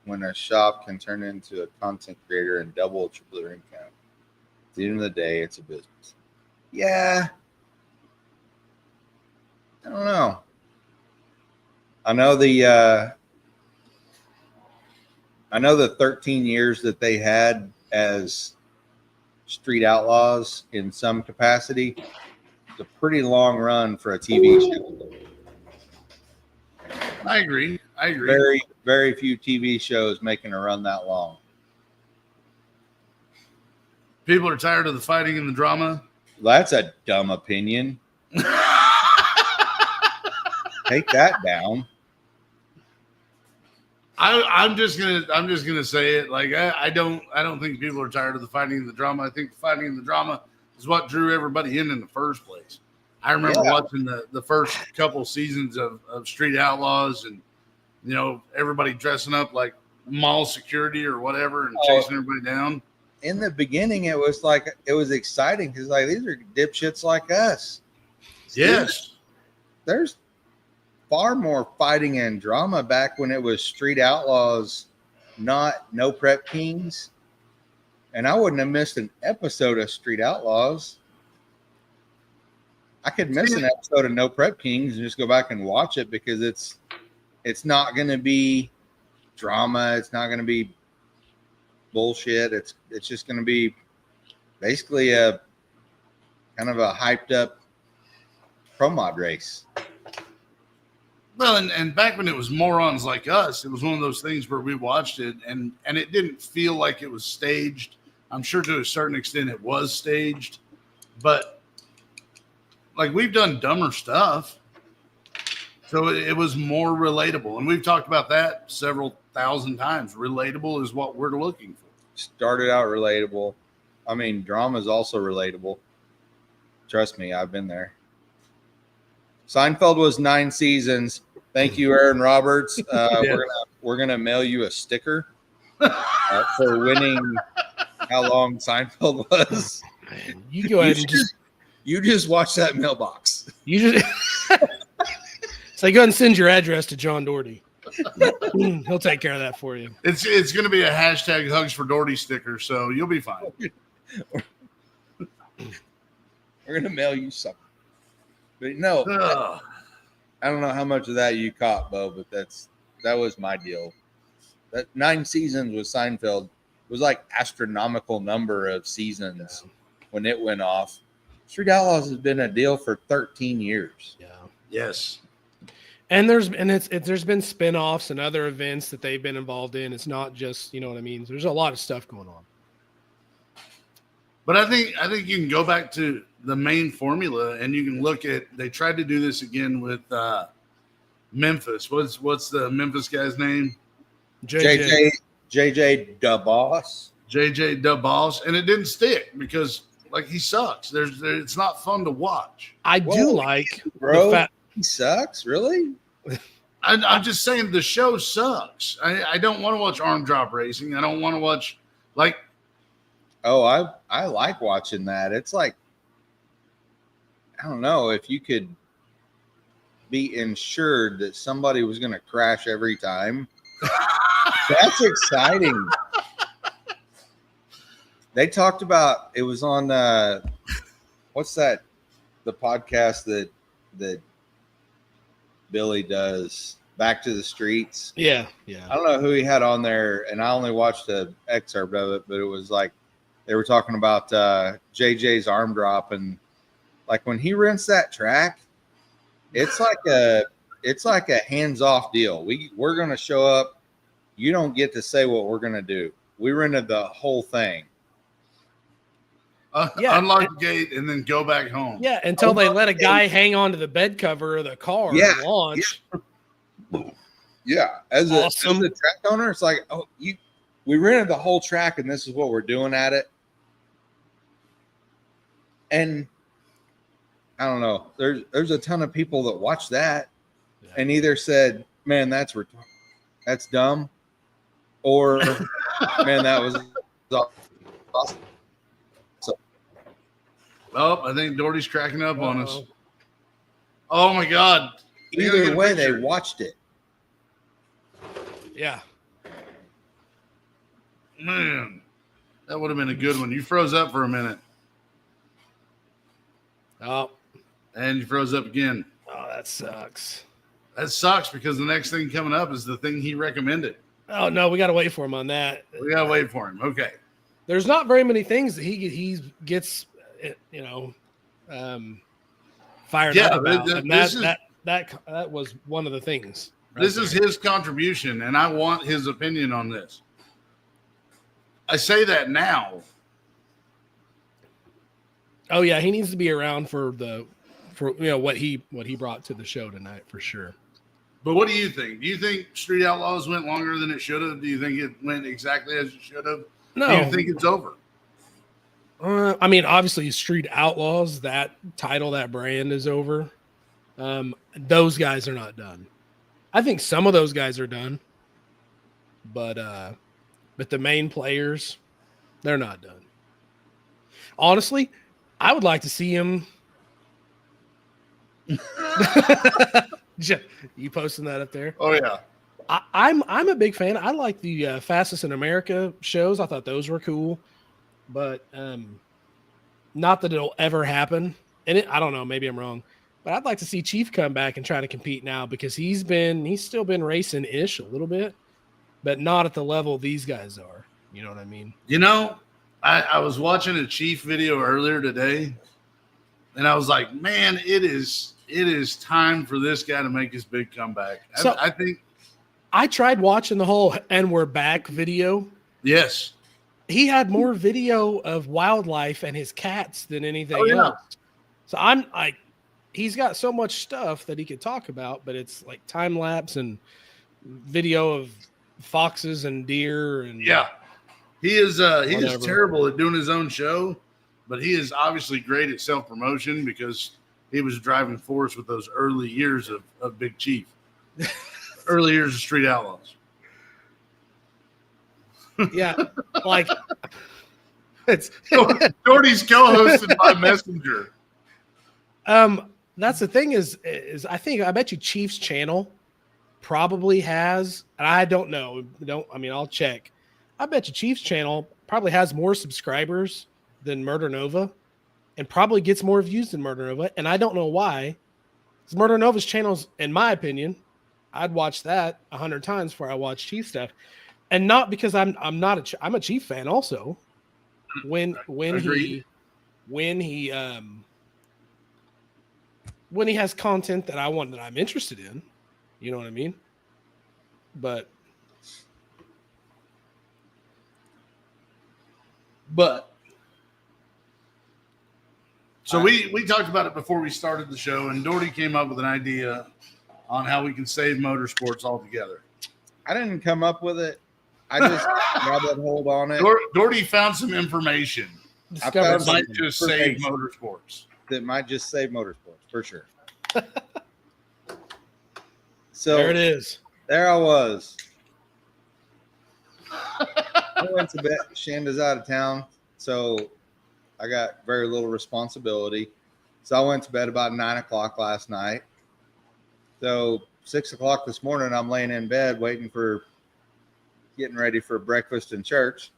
when a shop can turn into a content creator and double or triple their income. At the end of the day, it's a business. Yeah. I don't know. I know the 13 years that they had as Street Outlaws in some capacity. a pretty long run for a TV show. I agree. Very, very few TV shows making a run that long. People are tired of the fighting and the drama. That's a dumb opinion. Take that down. I'm just gonna say it. Like I don't think people are tired of the fighting and the drama. I think the fighting and the drama is what drew everybody in the first place. I remember watching the first couple seasons of Street Outlaws, and everybody dressing up like mall security or whatever and chasing everybody down. In the beginning, it was exciting because like these are dipshits like us. Yes, there's far more fighting and drama back when it was Street Outlaws, not No Prep Kings. And I wouldn't have missed an episode of Street Outlaws. I could miss an episode of No Prep Kings and just go back and watch it because it's not going to be drama. It's not going to be bullshit. It's just going to be basically a kind of a hyped up pro mod race. Well, and back when it was morons like us, it was one of those things where we watched it and it didn't feel like it was staged. I'm sure to a certain extent it was staged, but like we've done dumber stuff. So it was more relatable. And we've talked about that several thousand times. Relatable is what we're looking for. Started out relatable. I mean, drama is also relatable. Trust me, I've been there. Seinfeld was 9 seasons. Thank you, Aaron Roberts. We're gonna mail you a sticker for winning how long Seinfeld was. Man, you go ahead and you just watch that mailbox. You just so go ahead and send your address to John Doherty. He'll take care of that for you. It's going to be a hashtag Hugs for Doherty sticker, so you'll be fine. We're gonna mail you something. But no, I don't know how much of that you caught, Bo, but that was my deal. That 9 seasons with Seinfeld was like astronomical number of seasons when it went off. Street Outlaws has been a deal for 13 years. Yeah. Yes. And there's been spin-offs and other events that they've been involved in. It's not just, you know what I mean? There's a lot of stuff going on. But I think you can go back to the main formula and you can look at, they tried to do this again with Memphis. What's the Memphis guy's name? JJ DeBoss. JJ DeBoss, and it didn't stick because like he sucks. It's not fun to watch. I do like bro. He sucks, really? I'm just saying the show sucks. I don't want to watch arm drop racing. I don't want to watch like. Oh, I like watching that. It's like, I don't know, if you could be insured that somebody was going to crash every time. That's exciting. They talked about, it was on what's that? The podcast that Billy does, Back to the Streets. Yeah. I don't know who he had on there, and I only watched an excerpt of it, but it was like they were talking about JJ's arm drop, and like when he rents that track, it's like a hands-off deal. We're gonna show up. You don't get to say what we're gonna do. We rented the whole thing. Unlock the gate and then go back home. Yeah, until they let a guy hang onto the bed cover of the car and launch. Yeah. As a track owner, it's like, we rented the whole track and this is what we're doing at it. And I don't know. There's a ton of people that watch that and either said, "Man, that's dumb," or "Man, that was awesome." Oh, I think Doherty's cracking up on us. Oh my God! Either way, they watched it. Yeah. Man, that would have been a good one. You froze up for a minute. Oh. And you froze up again. Oh, that sucks. That sucks because the next thing coming up is the thing he recommended. Oh, no, we got to wait for him on that. We got to wait for him. Okay. There's not very many things that he gets, fired Yeah, up about. And this is that was one of the things. Right this is there. his contribution, and I want his opinion on this. I say that now. Oh yeah, he needs to be around for what he brought to the show tonight for sure. But what do you think? Do you think Street Outlaws went longer than it should have? Do you think it went exactly as it should have? No. Do you think it's over? I mean, obviously, Street Outlaws, that title, that brand is over. Those guys are not done. I think some of those guys are done, but the main players, they're not done. Honestly, I would like to see him. You posting that up there? Oh yeah. I'm a big fan. I like the Fastest in America shows. I thought those were cool, but not that it'll ever happen. And I don't know, maybe I'm wrong, but I'd like to see Chief come back and try to compete now because he's still been racing ish a little bit, but not at the level these guys are. You know what I mean? You know, I was watching a Chief video earlier today, and I was like, man, it is time for this guy to make his big comeback. So, I think I tried watching the whole "And We're Back" video. yes. He had more video of wildlife and his cats than anything else. So I'm like, he's got so much stuff that he could talk about, but it's like time lapse and video of foxes and deer and Yeah. He is Whatever. terrible at doing his own show, but he is obviously great at self-promotion because he was a driving force with those early years of Big Chief. Early years of Street Outlaws. Yeah, like it's Doherty's co-hosted by Messenger. that's the thing is I bet you Chief's channel probably has, and I don't know, I'll check. I bet you Chief's channel probably has more subscribers than Murder Nova and probably gets more views than Murder Nova, and I don't know why. Because Murder Nova's channels, in my opinion, I'd watch that 100 times before I watch Chief stuff. And not because I'm a Chief fan also. When he has content that I'm interested in, you know what I mean? But so we talked about it before we started the show, and Doherty came up with an idea on how we can save motorsports altogether. I didn't come up with it. I just grabbed a hold on it. Doherty found some information discovered that might something. just save motorsports. That might just save motorsports for sure. So There it is. There I was. I went to bed. Shanda's out of town, so I got very little responsibility. So I went to bed about 9 o'clock last night. So 6 o'clock this morning, I'm laying in bed getting ready for breakfast in church.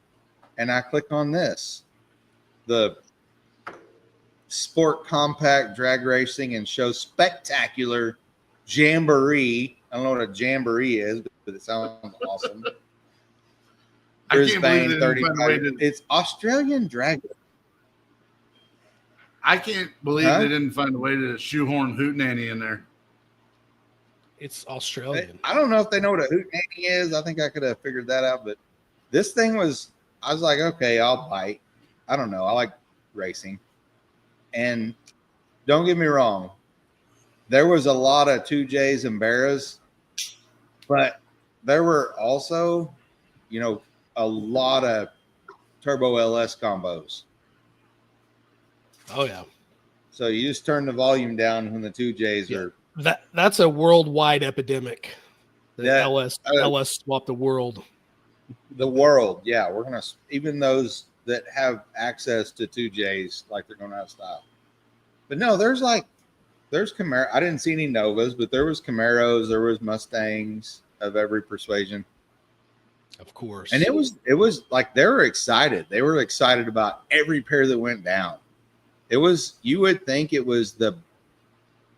And I click on this, the Sport Compact Drag Racing and Show Spectacular Jamboree. I don't know what a jamboree is, but it sounds awesome. I can't believe they didn't find a way It's Australian drag. I can't believe they didn't find a way to shoehorn Hootenanny in there. It's Australian. I don't know if they know what a hootenanny is. I think I could have figured that out, but this thing I was like, okay, I'll bite. I don't know. I like racing. And don't get me wrong, there was a lot of 2Js and Barras, but there were also, a lot of Turbo LS combos. Oh yeah. So you just turn the volume down when the 2Js are. That's a worldwide epidemic. Yeah, LS swapped the world. The world, yeah. We're gonna, even those that have access to 2Js, like they're gonna have style. But no, there's Camaro. I didn't see any Novas, but there was Camaros, there was Mustangs of every persuasion. Of course. And it was like they were excited. They were excited about every pair that went down. You would think it was the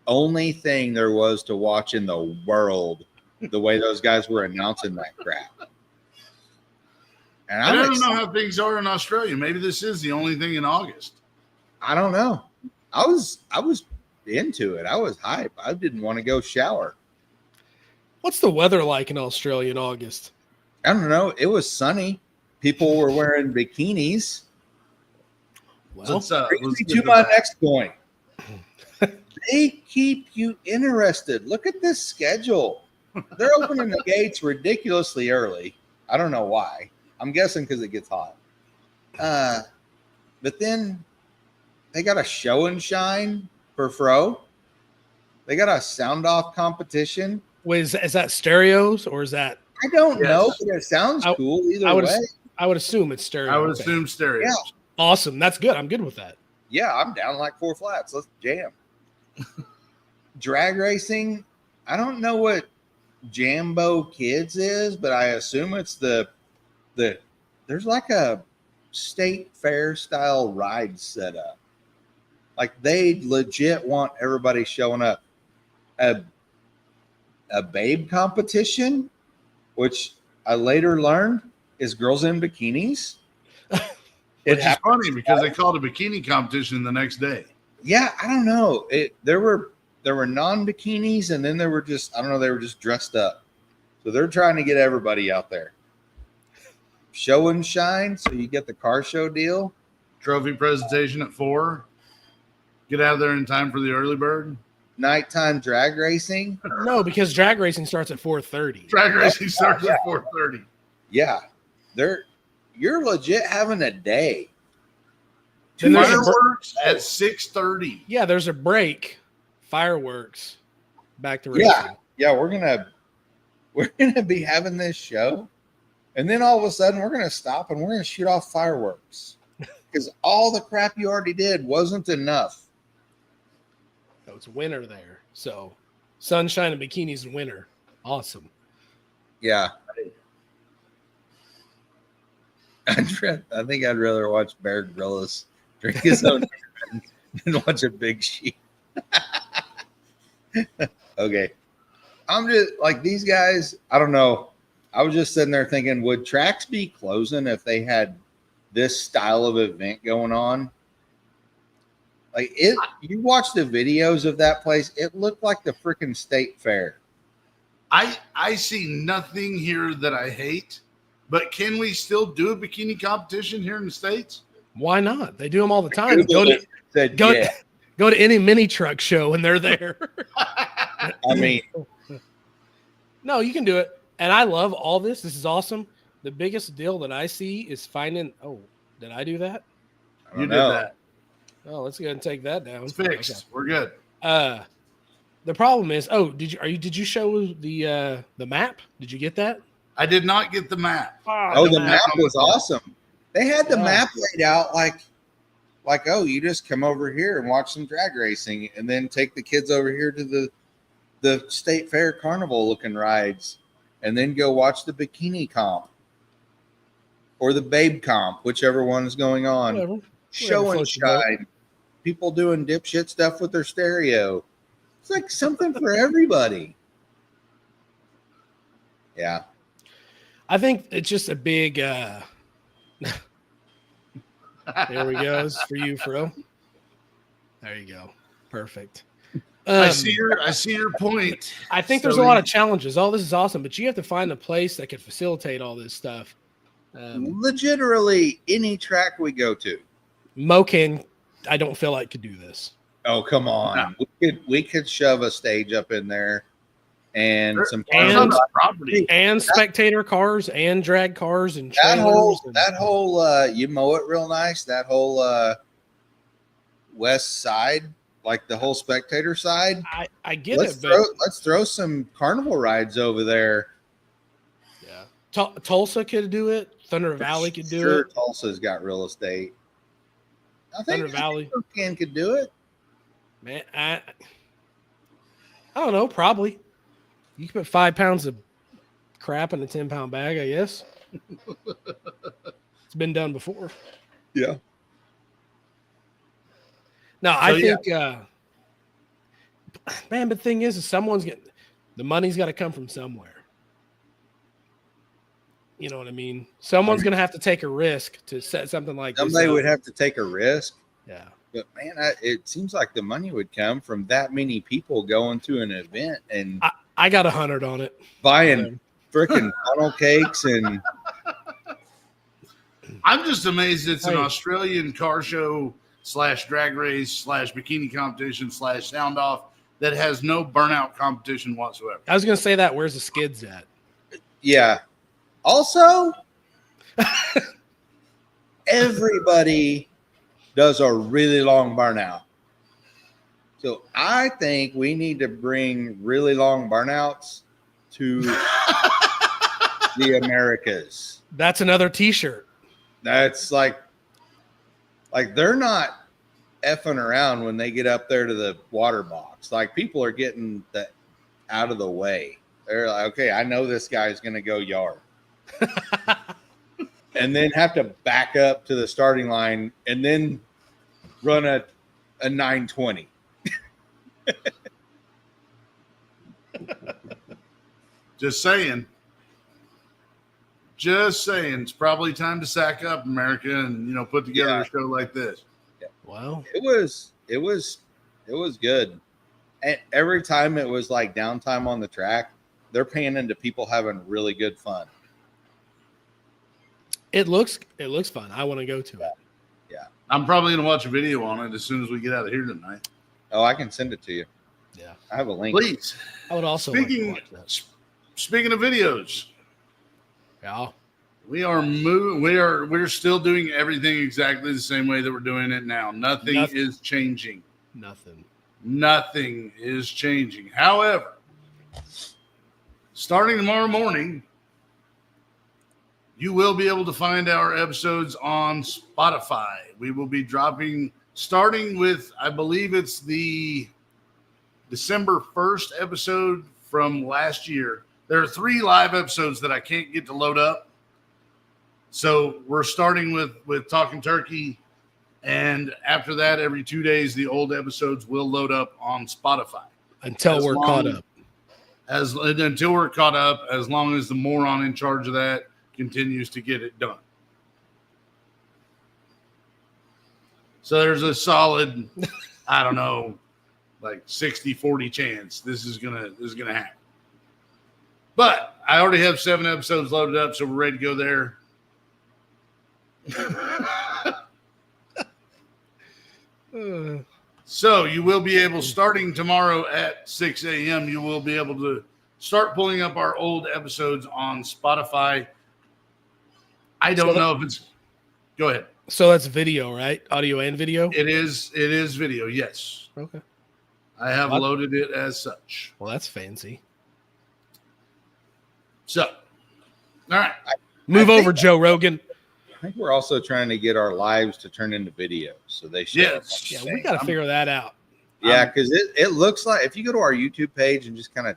only thing there was to watch in the world, the way those guys were announcing that crap. And I don't know how things are in Australia. Maybe this is the only thing in August. I don't know. into it. I was hype. I didn't want to go shower. What's the weather like in Australia in August? I don't know. It was sunny. People were wearing bikinis. Well, Brings me to my next point. They keep you interested. Look at this schedule. They're opening the gates ridiculously early. I don't know why. I'm guessing because it gets hot. But then they got a show and shine for Fro. They got a sound off competition. is that stereos or is that? I don't know, but it sounds cool either way. I would assume it's stereo. I would assume stereo. Yeah. Awesome. That's good. I'm good with that. Yeah, I'm down like 4 flats. Let's jam. Drag racing. I don't know what Jambo Kids is, but I assume it's the there's like a state fair style ride set up. Like they legit want everybody showing up. A babe competition, which I later learned is girls in bikinis. Which is funny because they called a bikini competition the next day. Yeah, I don't know. There were non-bikinis, and then there were just, I don't know, they were just dressed up. So they're trying to get everybody out there. Show and shine, so you get the car show deal. Trophy presentation at 4. Get out of there in time for the early bird. Nighttime drag racing. No, because drag racing starts at 4:30. Drag racing starts at 4:30. Yeah. You're legit having a day. Then there's Fireworks at 6:30. Yeah, there's a break. Fireworks. Back to racing. Yeah, we're gonna be having this show, and then all of a sudden we're gonna stop and we're gonna shoot off fireworks because all the crap you already did wasn't enough. So it's winter there. So sunshine and bikinis in winter. Awesome. Yeah. I think I'd rather watch Bear Grylls drink his own than watch a big sheep. Okay. I'm just like these guys. I don't know. I was just sitting there thinking, would tracks be closing if they had this style of event going on? Like it, you watch the videos of that place, it looked like the freaking state fair. I see nothing here that I hate, but can we still do a bikini competition here in the States? Why not? They do them all the time. Go to any mini truck show and they're there. I mean, no, you can do it. And I love all this. This is awesome. The biggest deal that I see is finding. Oh, did I do that? You did that. Oh, let's go ahead and take that down. It's fixed. Okay. We're good. The problem is, did you show the map? Did you get that? I did not get the map. The map was awesome. They had the map laid out like, oh, you just come over here and watch some drag racing and then take the kids over here to the state fair carnival looking rides and then go watch the bikini comp or the babe comp, whichever one is going on. Whatever. Show and shine. People doing dipshit stuff with their stereo. It's like something for everybody. Yeah. I think it's just a big there we go. It's for you, Fro. There you go. Perfect. I see your point. I think there's a lot of challenges. All this is awesome, but you have to find a place that could facilitate all this stuff. Literally any track we go to. Mocan, I don't feel like could do this. Oh, come on. No. We could shove a stage up in there and some property and spectator cars and drag cars and that whole you mow it real nice. That whole west side, like the whole spectator side. I get let's throw some carnival rides over there. Yeah. Tulsa could do it. Thunder Valley could do it. Tulsa's got real estate. I think Thunder Valley could do it. Man, I don't know. Probably. You can put 5 pounds of crap in a 10-pound bag, I guess. It's been done before. Yeah. No, I think, man, the thing is someone's getting the money's got to come from somewhere. You know what I mean? Someone's going to have to take a risk to set something like this. Somebody would have to take a risk. Yeah. But man, it seems like the money would come from that many people going to an event and I got 100 on it. buying freaking funnel cakes and. I'm just amazed it's an Hey. Australian car show / drag race / bikini competition / sound off that has no burnout competition whatsoever. I was gonna say that. Where's the skids at? Yeah. Also, everybody does a really long burnout. So I think we need to bring really long burnouts to the Americas. That's another T-shirt. That's like they're not effing around when they get up there to the water box. Like people are getting that out of the way. They're like, okay, I know this guy's going to go yard. And then have to back up to the starting line and then run a 920. Just saying. Just saying. It's probably time to sack up, America, and put together a show like this. Wow. It was good. And every time it was like downtime on the track, they're paying into people having really good fun. It looks fun. I want to go to it. Yeah. I'm probably going to watch a video on it as soon as we get out of here tonight. Oh, I can send it to you. Yeah. I have a link. Please. I would also Speaking like to watch that. speaking of videos, Yeah. we're still doing everything exactly the same way that we're doing it now. Nothing is changing. Nothing is changing. However, starting tomorrow morning, you will be able to find our episodes on Spotify. We will be dropping, starting with, I believe it's the December 1st episode from last year. There are 3 live episodes that I can't get to load up. So we're starting with Talking Turkey. And after that, every 2 days, the old episodes will load up on Spotify. Until we're caught up. Until we're caught up, as long as the moron in charge of that continues to get it done. So there's a solid, I don't know, like 60-40 chance this is gonna happen. But I already have 7 episodes loaded up, so we're ready to go there. So you will be able, starting tomorrow at 6 a.m., you will be able to start pulling up our old episodes on Spotify. I don't know if it's, go ahead. So that's video, right? Audio and video? It is video, yes. Okay. I have loaded it as such. Well, that's fancy. So, all right. Move over, Joe Rogan. I think we're also trying to get our lives to turn into videos. So they show. Yes. Yeah, we got to figure that out. Yeah, because it looks like, if you go to our YouTube page and just kind of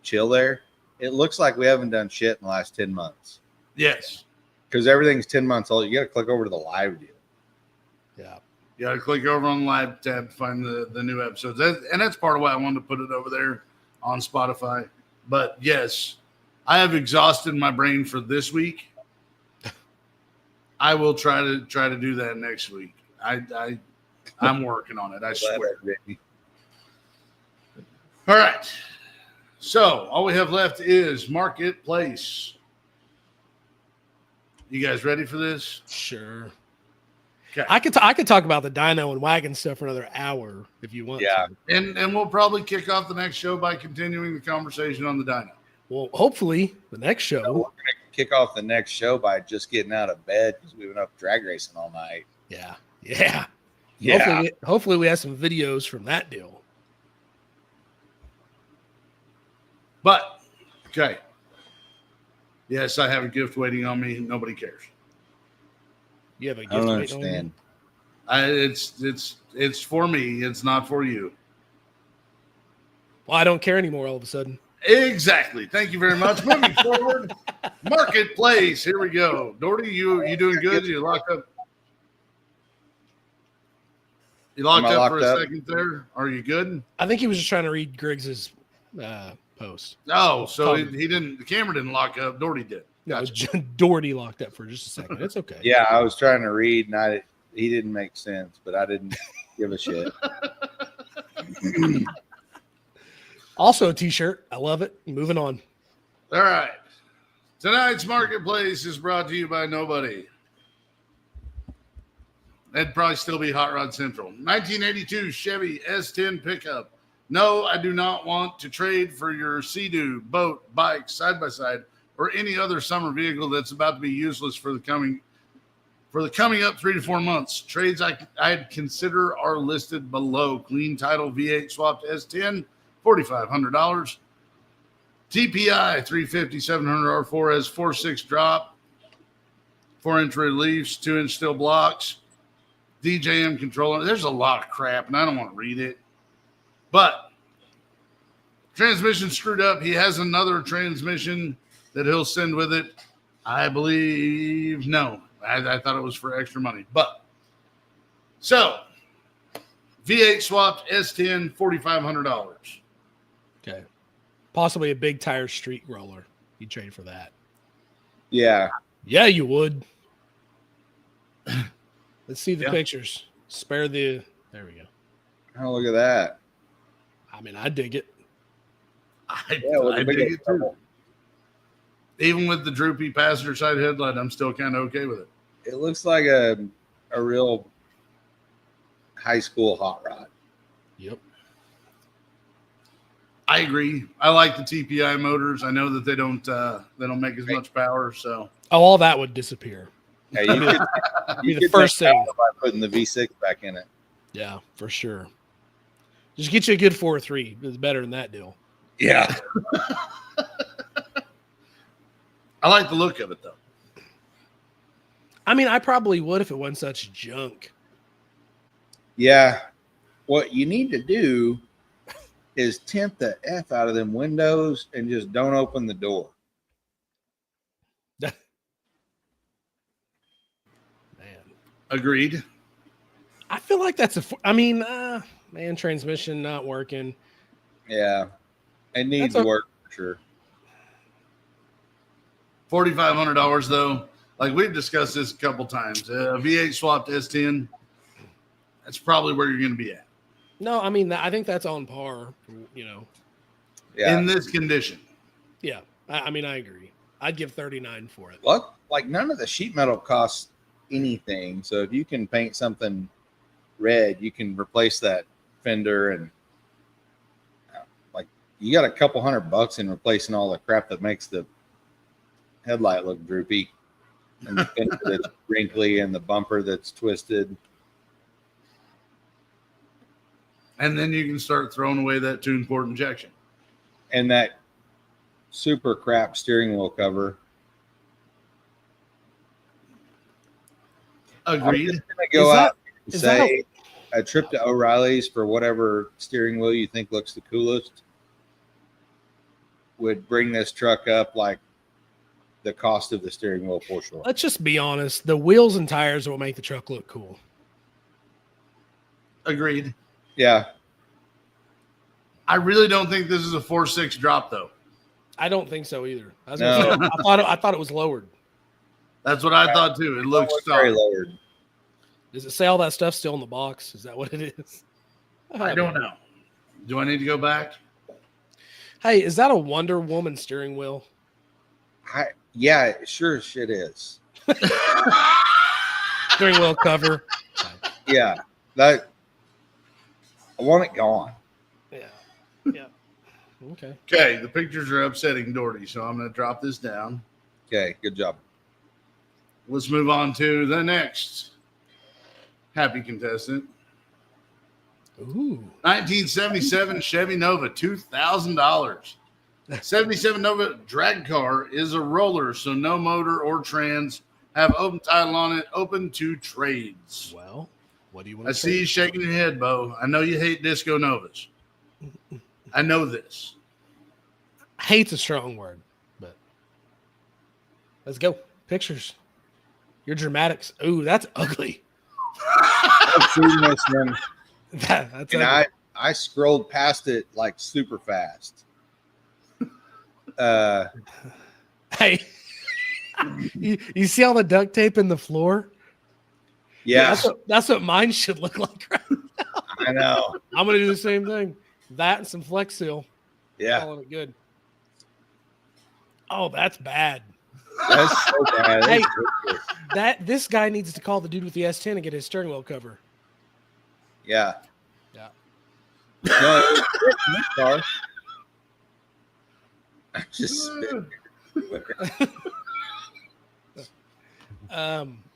chill there, it looks like we haven't done shit in the last 10 months. Yes. Because everything's 10 months old. You got to click over to the live deal. Yeah. You got to click over on the live tab to find the new episodes. And that's part of why I wanted to put it over there on Spotify. But yes, I have exhausted my brain for this week. I will try to do that next week. I'm working on it. I swear. All right. So all we have left is Marketplace. You guys ready for this? Sure. Okay. I could talk about the dyno and wagon stuff for another hour if you want. Yeah. to. And we'll probably kick off the next show by continuing the conversation on the dyno. Well, hopefully the next show. We're going to kick off the next show by just getting out of bed because we've been up drag racing all night. Yeah. Yeah. Yeah. Hopefully we have some videos from that deal. But, okay. Yes, I have a gift waiting on me. Nobody cares. You have a gift I don't waiting on you? understand. It's for me. It's not for you. Well, I don't care anymore all of a sudden. Exactly. Thank you very much. Moving forward, Marketplace. Here we go. Doherty, you doing good? You locked up? You locked Am I up for locked a up? second there? Are you good? I think he was just trying to read Griggs's post. Oh, so he didn't. The camera didn't lock up. Doherty did. No, it was Doherty locked up for just a second. It's okay. Yeah, I was trying to read and he didn't make sense, but I didn't give a shit. Also a t-shirt. I love it. Moving on. All right. Tonight's marketplace is brought to you by nobody. That'd probably still be Hot Rod Central. 1982 Chevy S10 pickup. No, I do not want to trade for your Sea-Doo, boat, bike, side-by-side, or any other summer vehicle that's about to be useless for the coming up 3 to 4 months. Trades I'd consider are listed below. Clean title V8 swapped S10, $4,500. TPI 350 700 R4 has 4.6 drop, 4-inch reliefs, 2-inch steel blocks, DJM controller. There's a lot of crap, and I don't want to read it. But transmission screwed up. He has another transmission that he'll send with it. I believe no. I thought it was for extra money. But so V8 swapped S10, $4,500. Okay. Possibly a big tire street roller. You'd trade for that. Yeah. Yeah, you would. Let's see the pictures. Spare the. There we go. Oh, look at that. I mean, I dig it. I dig it too. Even with the droopy passenger side headlight, I'm still kind of okay with it. It looks like a real high school hot rod. Yep. I agree. I like the TPI motors. I know that they don't make as much power. So all that would disappear. Yeah, you could, be the first thing by putting the V6 back in it. Yeah, for sure. Just get you a good 4.3. It's better than that deal. Yeah. I like the look of it, though. I mean, I probably would if it wasn't such junk. Yeah. What you need to do is tint the F out of them windows and just don't open the door. Man. Agreed. I feel like that's transmission not working. Yeah. It needs work for sure. $4,500 though. Like we've discussed this a couple times. A V8 swapped S10. That's probably where you're going to be at. No, I mean, I think that's on par, you know. Yeah. In this condition. Yeah. I mean, I agree. I'd give 39 for it. What? Like none of the sheet metal costs anything. So if you can paint something red, you can replace that fender and like you got a couple $100 in replacing all the crap that makes the headlight look droopy and the fender that's wrinkly and the bumper that's twisted. And then you can start throwing away that tune port injection. And that super crap steering wheel cover. Agreed. I'm just gonna go out and say a trip to O'Reilly's for whatever steering wheel you think looks the coolest would bring this truck up like the cost of the steering wheel for sure. Let's just be honest. The wheels and tires will make the truck look cool. Agreed. Yeah. I really don't think this is a 4.6 drop though. I don't think so either. I thought it was lowered. That's what I thought too. It looks very lowered. Does it say all that stuff still in the box? Is that what it is? I don't know. Do I need to go back? Hey, is that a Wonder Woman steering wheel? Yeah, it sure as shit is. Steering wheel cover. Yeah. I want it gone. Yeah. Yeah. Okay. Okay, the pictures are upsetting Doherty, so I'm going to drop this down. Okay, good job. Let's move on to the next happy contestant. Ooh. 1977 Chevy Nova, $2,000. 77 Nova drag car is a roller, so no motor or trans. Have open title on it, open to trades. Well, what do you want I to see you shaking your head, Bo. I know you hate Disco Novas. I know this. Hate's a strong word, but let's go. Pictures. Your dramatics. Ooh, that's ugly. I've seen this one. That's and ugly. I scrolled past it like super fast. Hey, you see all the duct tape in the floor? Yeah, That's what mine should look like. Right? I know. I'm gonna do the same thing. That and some Flex Seal. Yeah, Calling it good. Oh, that's bad. that's so bad. Hey. That's This guy needs to call the dude with the S10 and get his steering wheel cover. yeah. Yeah. No, it was good in this car. I just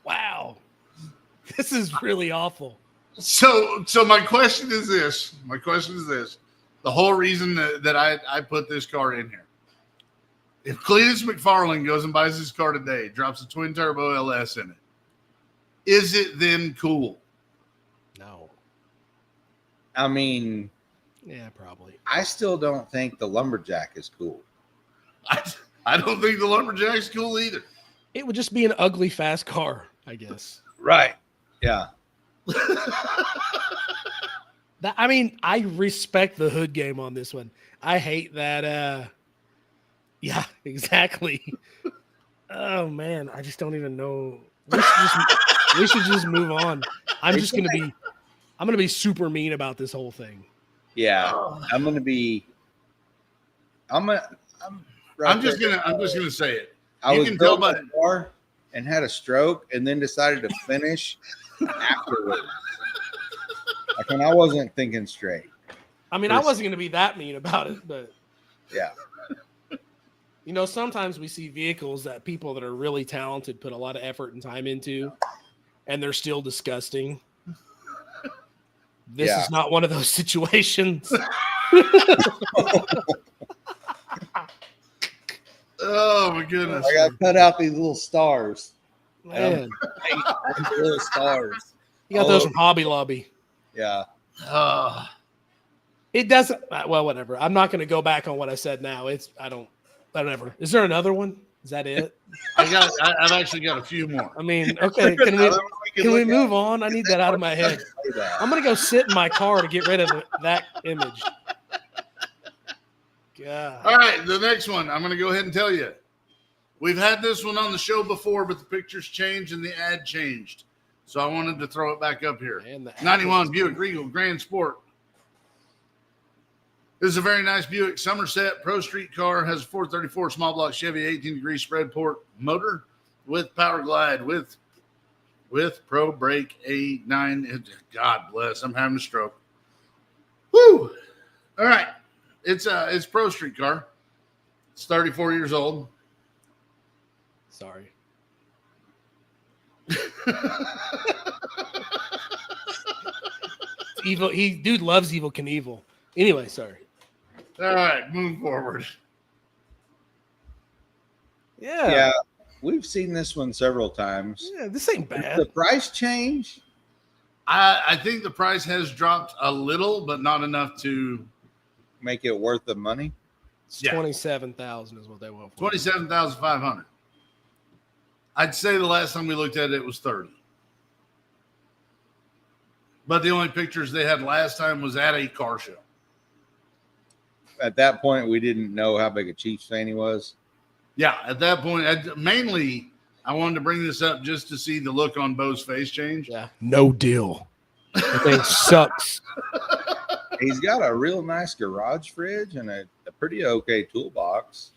Wow. This is really awful. So my question is this. The whole reason that I put this car in here. If Cletus McFarlane goes and buys this car today, drops a twin turbo LS in it, is it then cool? No. I mean, Yeah, probably. I still don't think the Lumberjack is cool. I don't think the Lumberjack's cool either. It would just be an ugly, fast car, I guess. Right. Yeah. I mean, I respect the hood game on this one. I hate that. Yeah, exactly. Oh man, I just don't even know. We should just move on. I'm gonna be super mean about this whole thing. Yeah. I'm just gonna say it. I You was can tell building by a car and had a stroke and then decided to finish afterwards. Like when I wasn't thinking straight. I mean, I wasn't gonna be that mean about it, but Yeah. you know, sometimes we see vehicles that people that are really talented put a lot of effort and time into, and they're still disgusting. This is not one of those situations. Oh my goodness! I got cut out these little stars. Man, Little stars. you got those from Hobby Lobby. Yeah. It doesn't. Well, whatever. I'm not going to go back on what I said now. Whatever. Is there another one? Is that it? I've actually got a few more. I mean, okay. Can we move on? I need that out of my head. I'm going to go sit in my car to get rid of that image. God. All right, the next one. I'm going to go ahead and tell you. We've had this one on the show before, but the pictures changed and the ad changed. So I wanted to throw it back up here. 91 Buick Regal Grand Sport. This is a very nice Buick Somerset Pro Street car. Has a 434 small block Chevy 18-degree spread port motor with power glide with Pro Brake A9. God bless. I'm having a stroke. Woo! All right. It's Pro Street car. It's 34 years old. Sorry. Evil. Dude loves Evil Knievel. Anyway, sorry. All right, moving forward. Yeah. We've seen this one several times. Yeah, this ain't bad. The price change? I think the price has dropped a little, but not enough to make it worth the money. It's 27,000 is what they want for. 27,500. I'd say the last time we looked at it, it was 30. But the only pictures they had last time was at a car show. At that point, we didn't know how big a Chiefs fan he was. Yeah, at that point, I wanted to bring this up just to see the look on Bo's face change. Yeah, no deal. The thing sucks. He's got a real nice garage fridge and a pretty okay toolbox.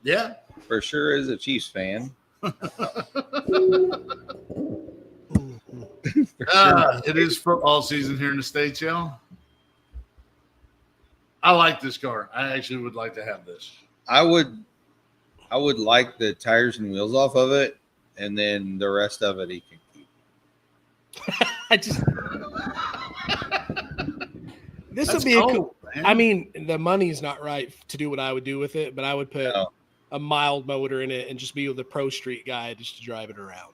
Yeah. For sure is a Chiefs fan. It is football season here in the States, y'all. I like this car. I actually would like to have this. I would like the tires and wheels off of it, and then the rest of it he can keep. This would be cool. I mean, the money's not right to do what I would do with it, but I would put a mild motor in it and just be with the Pro Street guy just to drive it around.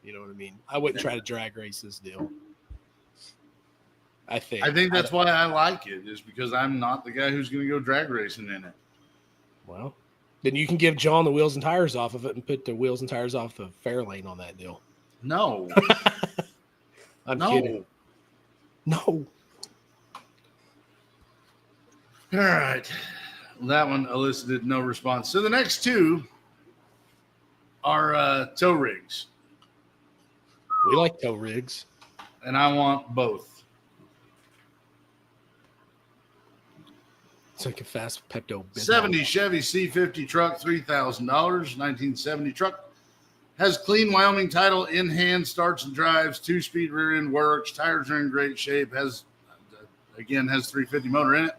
You know what I mean? I wouldn't try to drag race this deal. I think that's why I like it, is because I'm not the guy who's going to go drag racing in it. Well, then you can give John the wheels and tires off of it and put the wheels and tires off the Fairlane on that deal. No. I'm kidding. No. All right. Well, that one elicited no response. So the next two are tow rigs. We like tow rigs. And I want both. It's like a fast Pepto. 70 Chevy C50 truck, $3,000. 1970 truck. Has clean Wyoming title in hand, starts and drives, 2-speed rear end works, tires are in great shape, has 350 motor in it.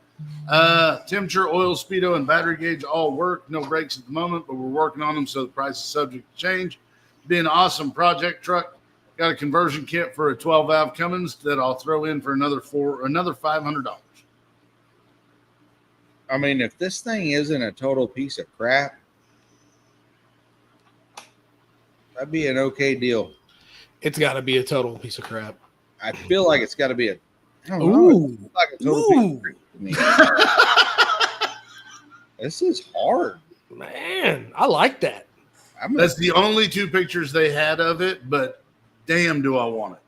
Temperature, oil, speedo, and battery gauge all work. No brakes at the moment, but we're working on them, so the price is subject to change. Be an awesome project truck. Got a conversion kit for a 12-valve Cummins that I'll throw in for another $500. I mean, if this thing isn't a total piece of crap, that'd be an okay deal. It's got to be a total piece of crap. I feel like it's got to be I don't know. It feels like a total piece of crap to me. This is hard. Man, I like that. That's the only 2 pictures they had of it, but damn, do I want it.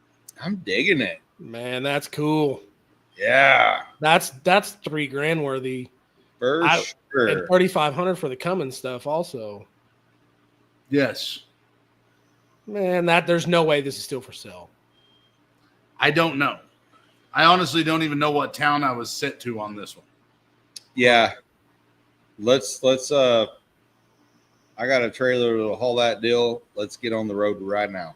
I'm digging it. Man, that's cool. Yeah. That's $3,000 worthy. For sure. And $3,500 for the Cummins stuff also. Yes. Man, there's no way this is still for sale. I don't know. I honestly don't even know what town I was set to on this one. Yeah. Let's I got a trailer to haul that deal. Let's get on the road right now.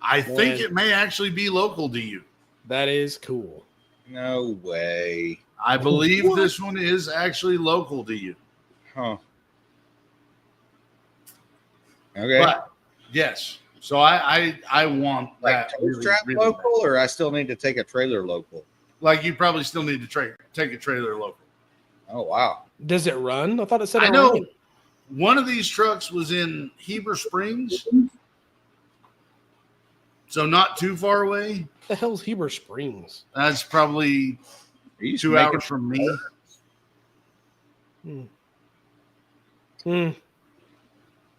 I think it may actually be local to you. That is cool. No way. I believe this one is actually local to you. Huh. Okay. But yes. So I want Like that. tow strap really local, bad. or I still need to take a trailer local? Like you probably still need to take a trailer local. Oh, wow. Does it run? I thought it said I it know ran. one of these trucks was in Heber Springs. So not too far away. What the hell's Heber Springs? That's probably Are you 2 hours from me. No,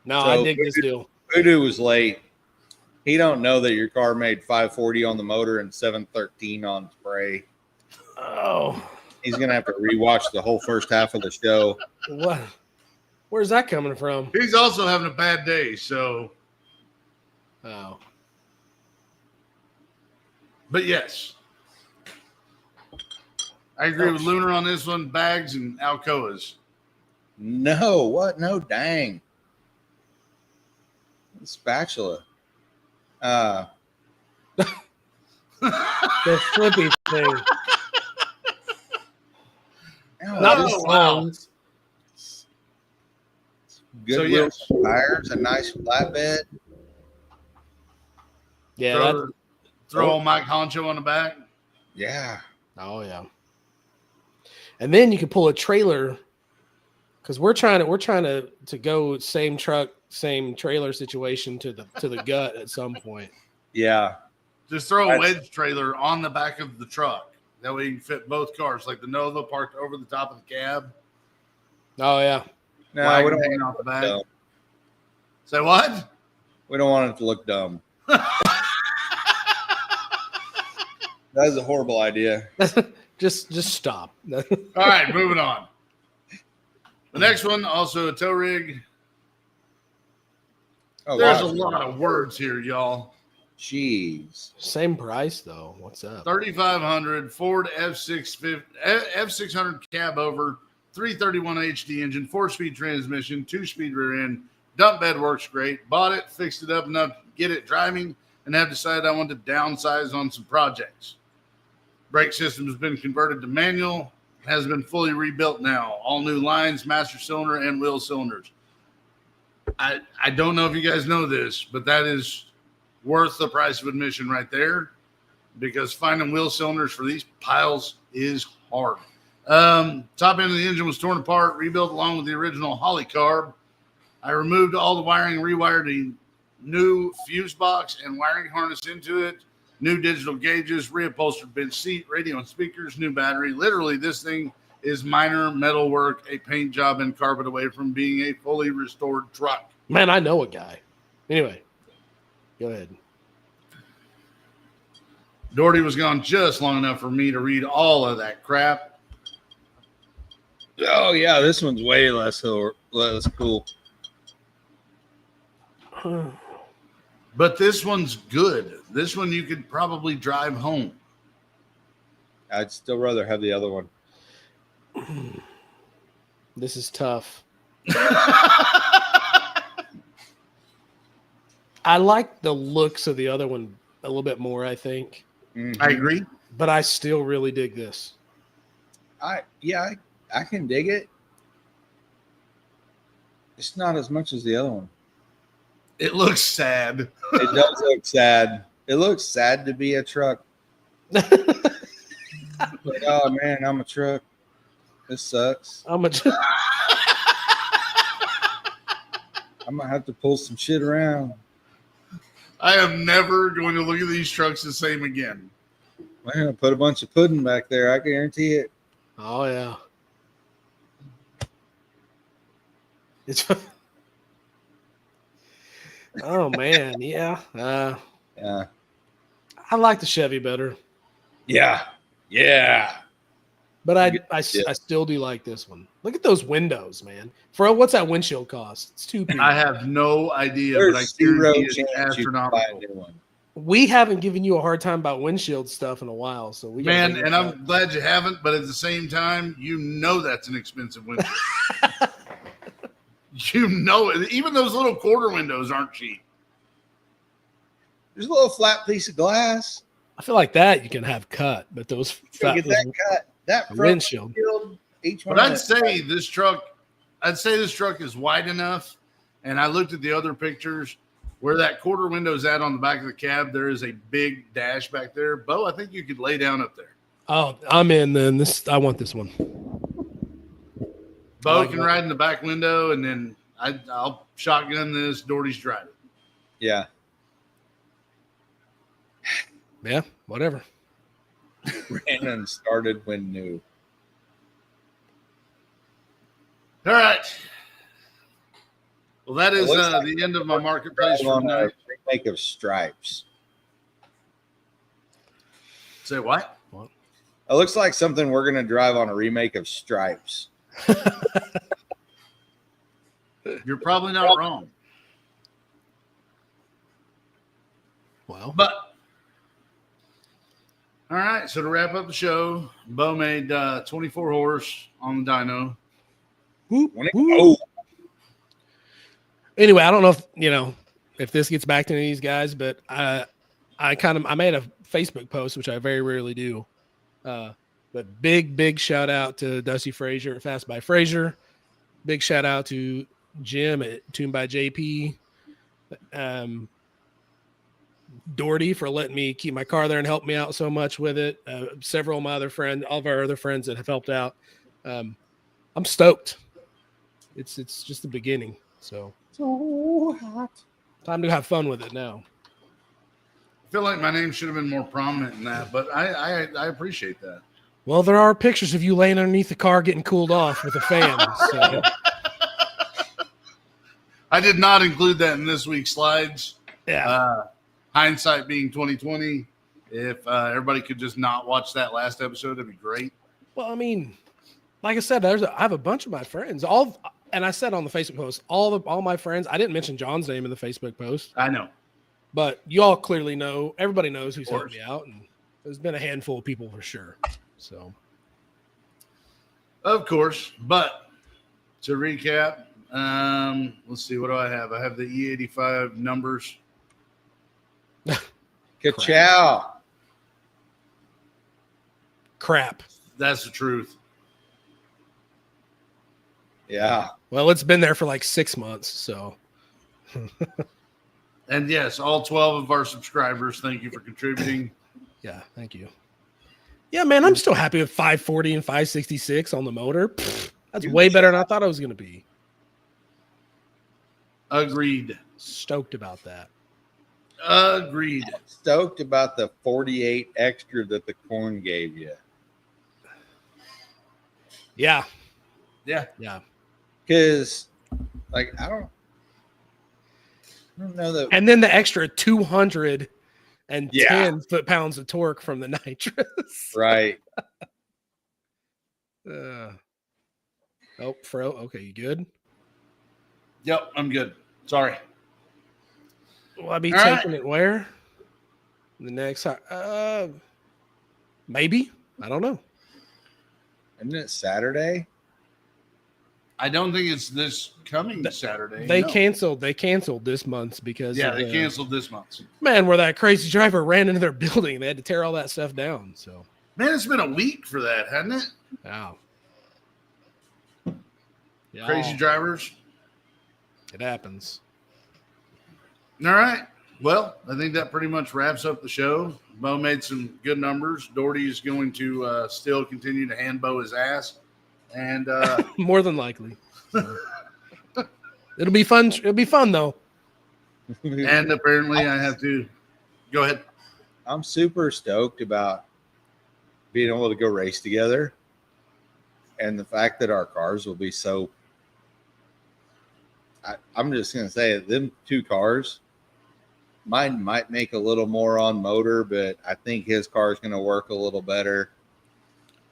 So I dig this deal. Voodoo was late. He don't know that your car made 540 on the motor and 713 on spray. Oh, He's gonna have to rewatch the whole first half of the show. what? Where's that coming from? He's also having a bad day, so. Oh, But yes, I agree with Lunar on this one. Bags and Alcoas. No, what? No, dang. Spatula. the flippy thing. Not the wow. songs. Good So, wheel yes. tires, a nice flatbed. Yeah. Throw old Mike Honcho on the back. Yeah. Oh yeah. And then you can pull a trailer because we're trying to go same truck, same trailer situation to the gut at some point. Yeah. Just throw a wedge trailer on the back of the truck. That way you can fit both cars, like the Nova parked over the top of the cab. Oh yeah. No, Wagon we don't hanging want off the it to back. look dumb. Say what? We don't want it to look dumb. That is a horrible idea. just stop. All right, moving on. The next one, also a tow rig. Oh, There's wow. a lot of words here, y'all. Jeez. Same price though. What's up? 3,500 Ford F600 cab over, 331 HD engine, 4-speed transmission, 2-speed rear end. Dump bed works great. Bought it, fixed it up enough to get it driving, and have decided I want to downsize on some projects. Brake system has been converted to manual, has been fully rebuilt now. All new lines, master cylinder, and wheel cylinders. I don't know if you guys know this, but that is worth the price of admission right there, because finding wheel cylinders for these piles is hard. Top end of the engine was torn apart, rebuilt along with the original Holly carb. I removed all the wiring, rewired a new fuse box and wiring harness into it, new digital gauges, reupholstered bench seat, radio and speakers, new battery. Literally, this thing is minor metal work, a paint job, and carpet away from being a fully restored truck. Man, I know a guy. Anyway, go ahead. Doherty was gone just long enough for me to read all of that crap. Oh, yeah. This one's way less cool. But this one's good. This one you could probably drive home. I'd still rather have the other one. This is tough. I like the looks of the other one a little bit more, I think. Mhm. I agree. But I still really dig this. I can dig it. It's not as much as the other one. It looks sad. It does look sad. It looks sad to be a truck. Like, oh man, I'm a truck. This sucks. How much? I'm gonna have to pull some shit around. I am never going to look at these trucks the same again. I'm gonna put a bunch of pudding back there. I guarantee it. Oh yeah. It's. Oh man, yeah. Yeah. I like the Chevy better, Yeah. Yeah. but I still do like this one. Look at those windows, man. For what's that windshield cost? It's $2,000. I have no idea, There's but I zero guarantee it's chance you can buy a astronomical. new one. We haven't given you a hard time about windshield stuff in a while, so we gotta Man, bring it and up. I'm glad you haven't, but at the same time, you know that's an expensive window. You know it. Even those little quarter windows aren't cheap. There's a little flat piece of glass. I feel like that you can have cut, but those You can get that cut. That front windshield. windshield, each one. But of I'd them- say this truck is wide enough. And I looked at the other pictures where that quarter window's at on the back of the cab. There is a big dash back there. Bo, I think you could lay down up there. Oh, I'm in then. I want this one. Bo like can that. ride in the back window, and then I'll shotgun this. Doherty's driving. Yeah. Yeah, whatever. Brandon started when new. All right. Well, that is It looks like the end of my marketplace for On a tonight. remake of Stripes. Say what? It looks like something we're gonna drive on a remake of Stripes. You're probably not wrong. Well, But all right, so to wrap up the show, Bo made 24 horse on the dyno. whoop, When it- whoop. oh, Anyway, I don't know if this gets back to any of these guys, but I made a Facebook post, which I very rarely do. But big shout out to Dusty Frazier at Fast by Frazier. Big shout out to Jim at Tuned by JP. Doherty for letting me keep my car there and help me out so much with it. Several of my other friends, all of our other friends that have helped out. I'm stoked. It's just the beginning. So hot. time to have fun with it now. I feel like my name should have been more prominent in that, but I appreciate that. Well, there are pictures of you laying underneath the car getting cooled off with a fan. So. I did not include that in this week's slides. Yeah. Hindsight being 2020. If everybody could just not watch that last episode, it'd be great. Well, I mean, like I said, I have a bunch of my friends. And I said on the Facebook post, all my friends. I didn't mention John's name in the Facebook post, I know. but you all clearly know. Everybody knows who's Of helped course. me out, and there's been a handful of people for sure. So Of course. But to recap, let's see. What do I have? I have the E85 numbers. Ka-chow. crap. That's the truth. Yeah. Well, it's been there for like 6 months. So And yes, all 12 of our subscribers, thank you for contributing. yeah, thank you. Yeah, man, I'm still happy with 540 and 566 on the motor. Pfft, that's way better than I thought I was going to be. Agreed. Stoked about that. Agreed. Stoked about the 48 extra that the corn gave you. Yeah. Yeah. Yeah. Because, like, I don't know that. And then the extra 210 Yeah. foot-pounds of torque from the nitrous. Right. Fro. Okay, you good? Yep, I'm good. Sorry. Will I be All right. taking it where? The next, maybe. I don't know. Isn't it Saturday? I don't think it's this coming Saturday. They no. canceled. They canceled this month because Yeah, of they canceled this month. Man, where that crazy driver ran into their building. They had to tear all that stuff down. So, Man, it's been a week for that, hasn't it? wow. Yeah, Crazy drivers. It happens. All right. Well, I think that pretty much wraps up the show. Bo made some good numbers. Doherty is going to still continue to hand Bo his ass. And More than likely. It'll be fun. It'll be fun, though. and apparently I have to go ahead. I'm super stoked about being able to go race together, and the fact that our cars will be so. I'm just gonna say it, them two cars. Mine might make a little more on motor, but I think his car is gonna work a little better.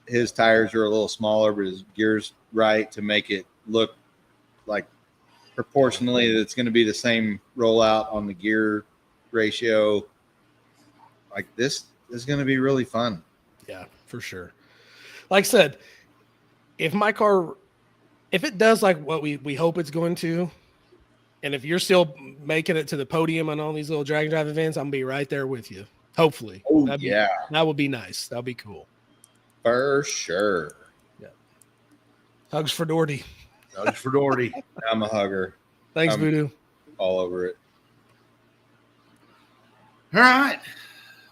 His tires are a little smaller, but his gear's right to make it look like proportionally it's going to be the same rollout on the gear ratio. Like this is going to be really fun. Yeah, for sure. Like I said, if my car, if it does like what we hope it's going to, and if you're still making it to the podium on all these little drag and drive events, I'm gonna be right there with you. Hopefully. Oh, That would be nice. That'll be cool. For sure. Yeah. Hugs for Doherty. Hugs for Doherty. I'm a hugger. Thanks, Voodoo. All over it. All right.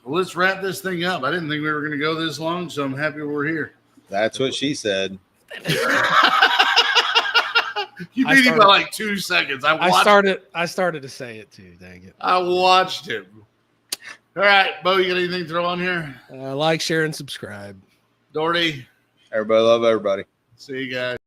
Well, let's wrap this thing up. I didn't think we were going to go this long, so I'm happy we're here. That's what she said. You beat him by like 2 seconds. I started to say it too. Dang it. I watched him. All right, Bo, you got anything to throw on here? Like, share, and subscribe. Doherty. Everybody love everybody. See you guys.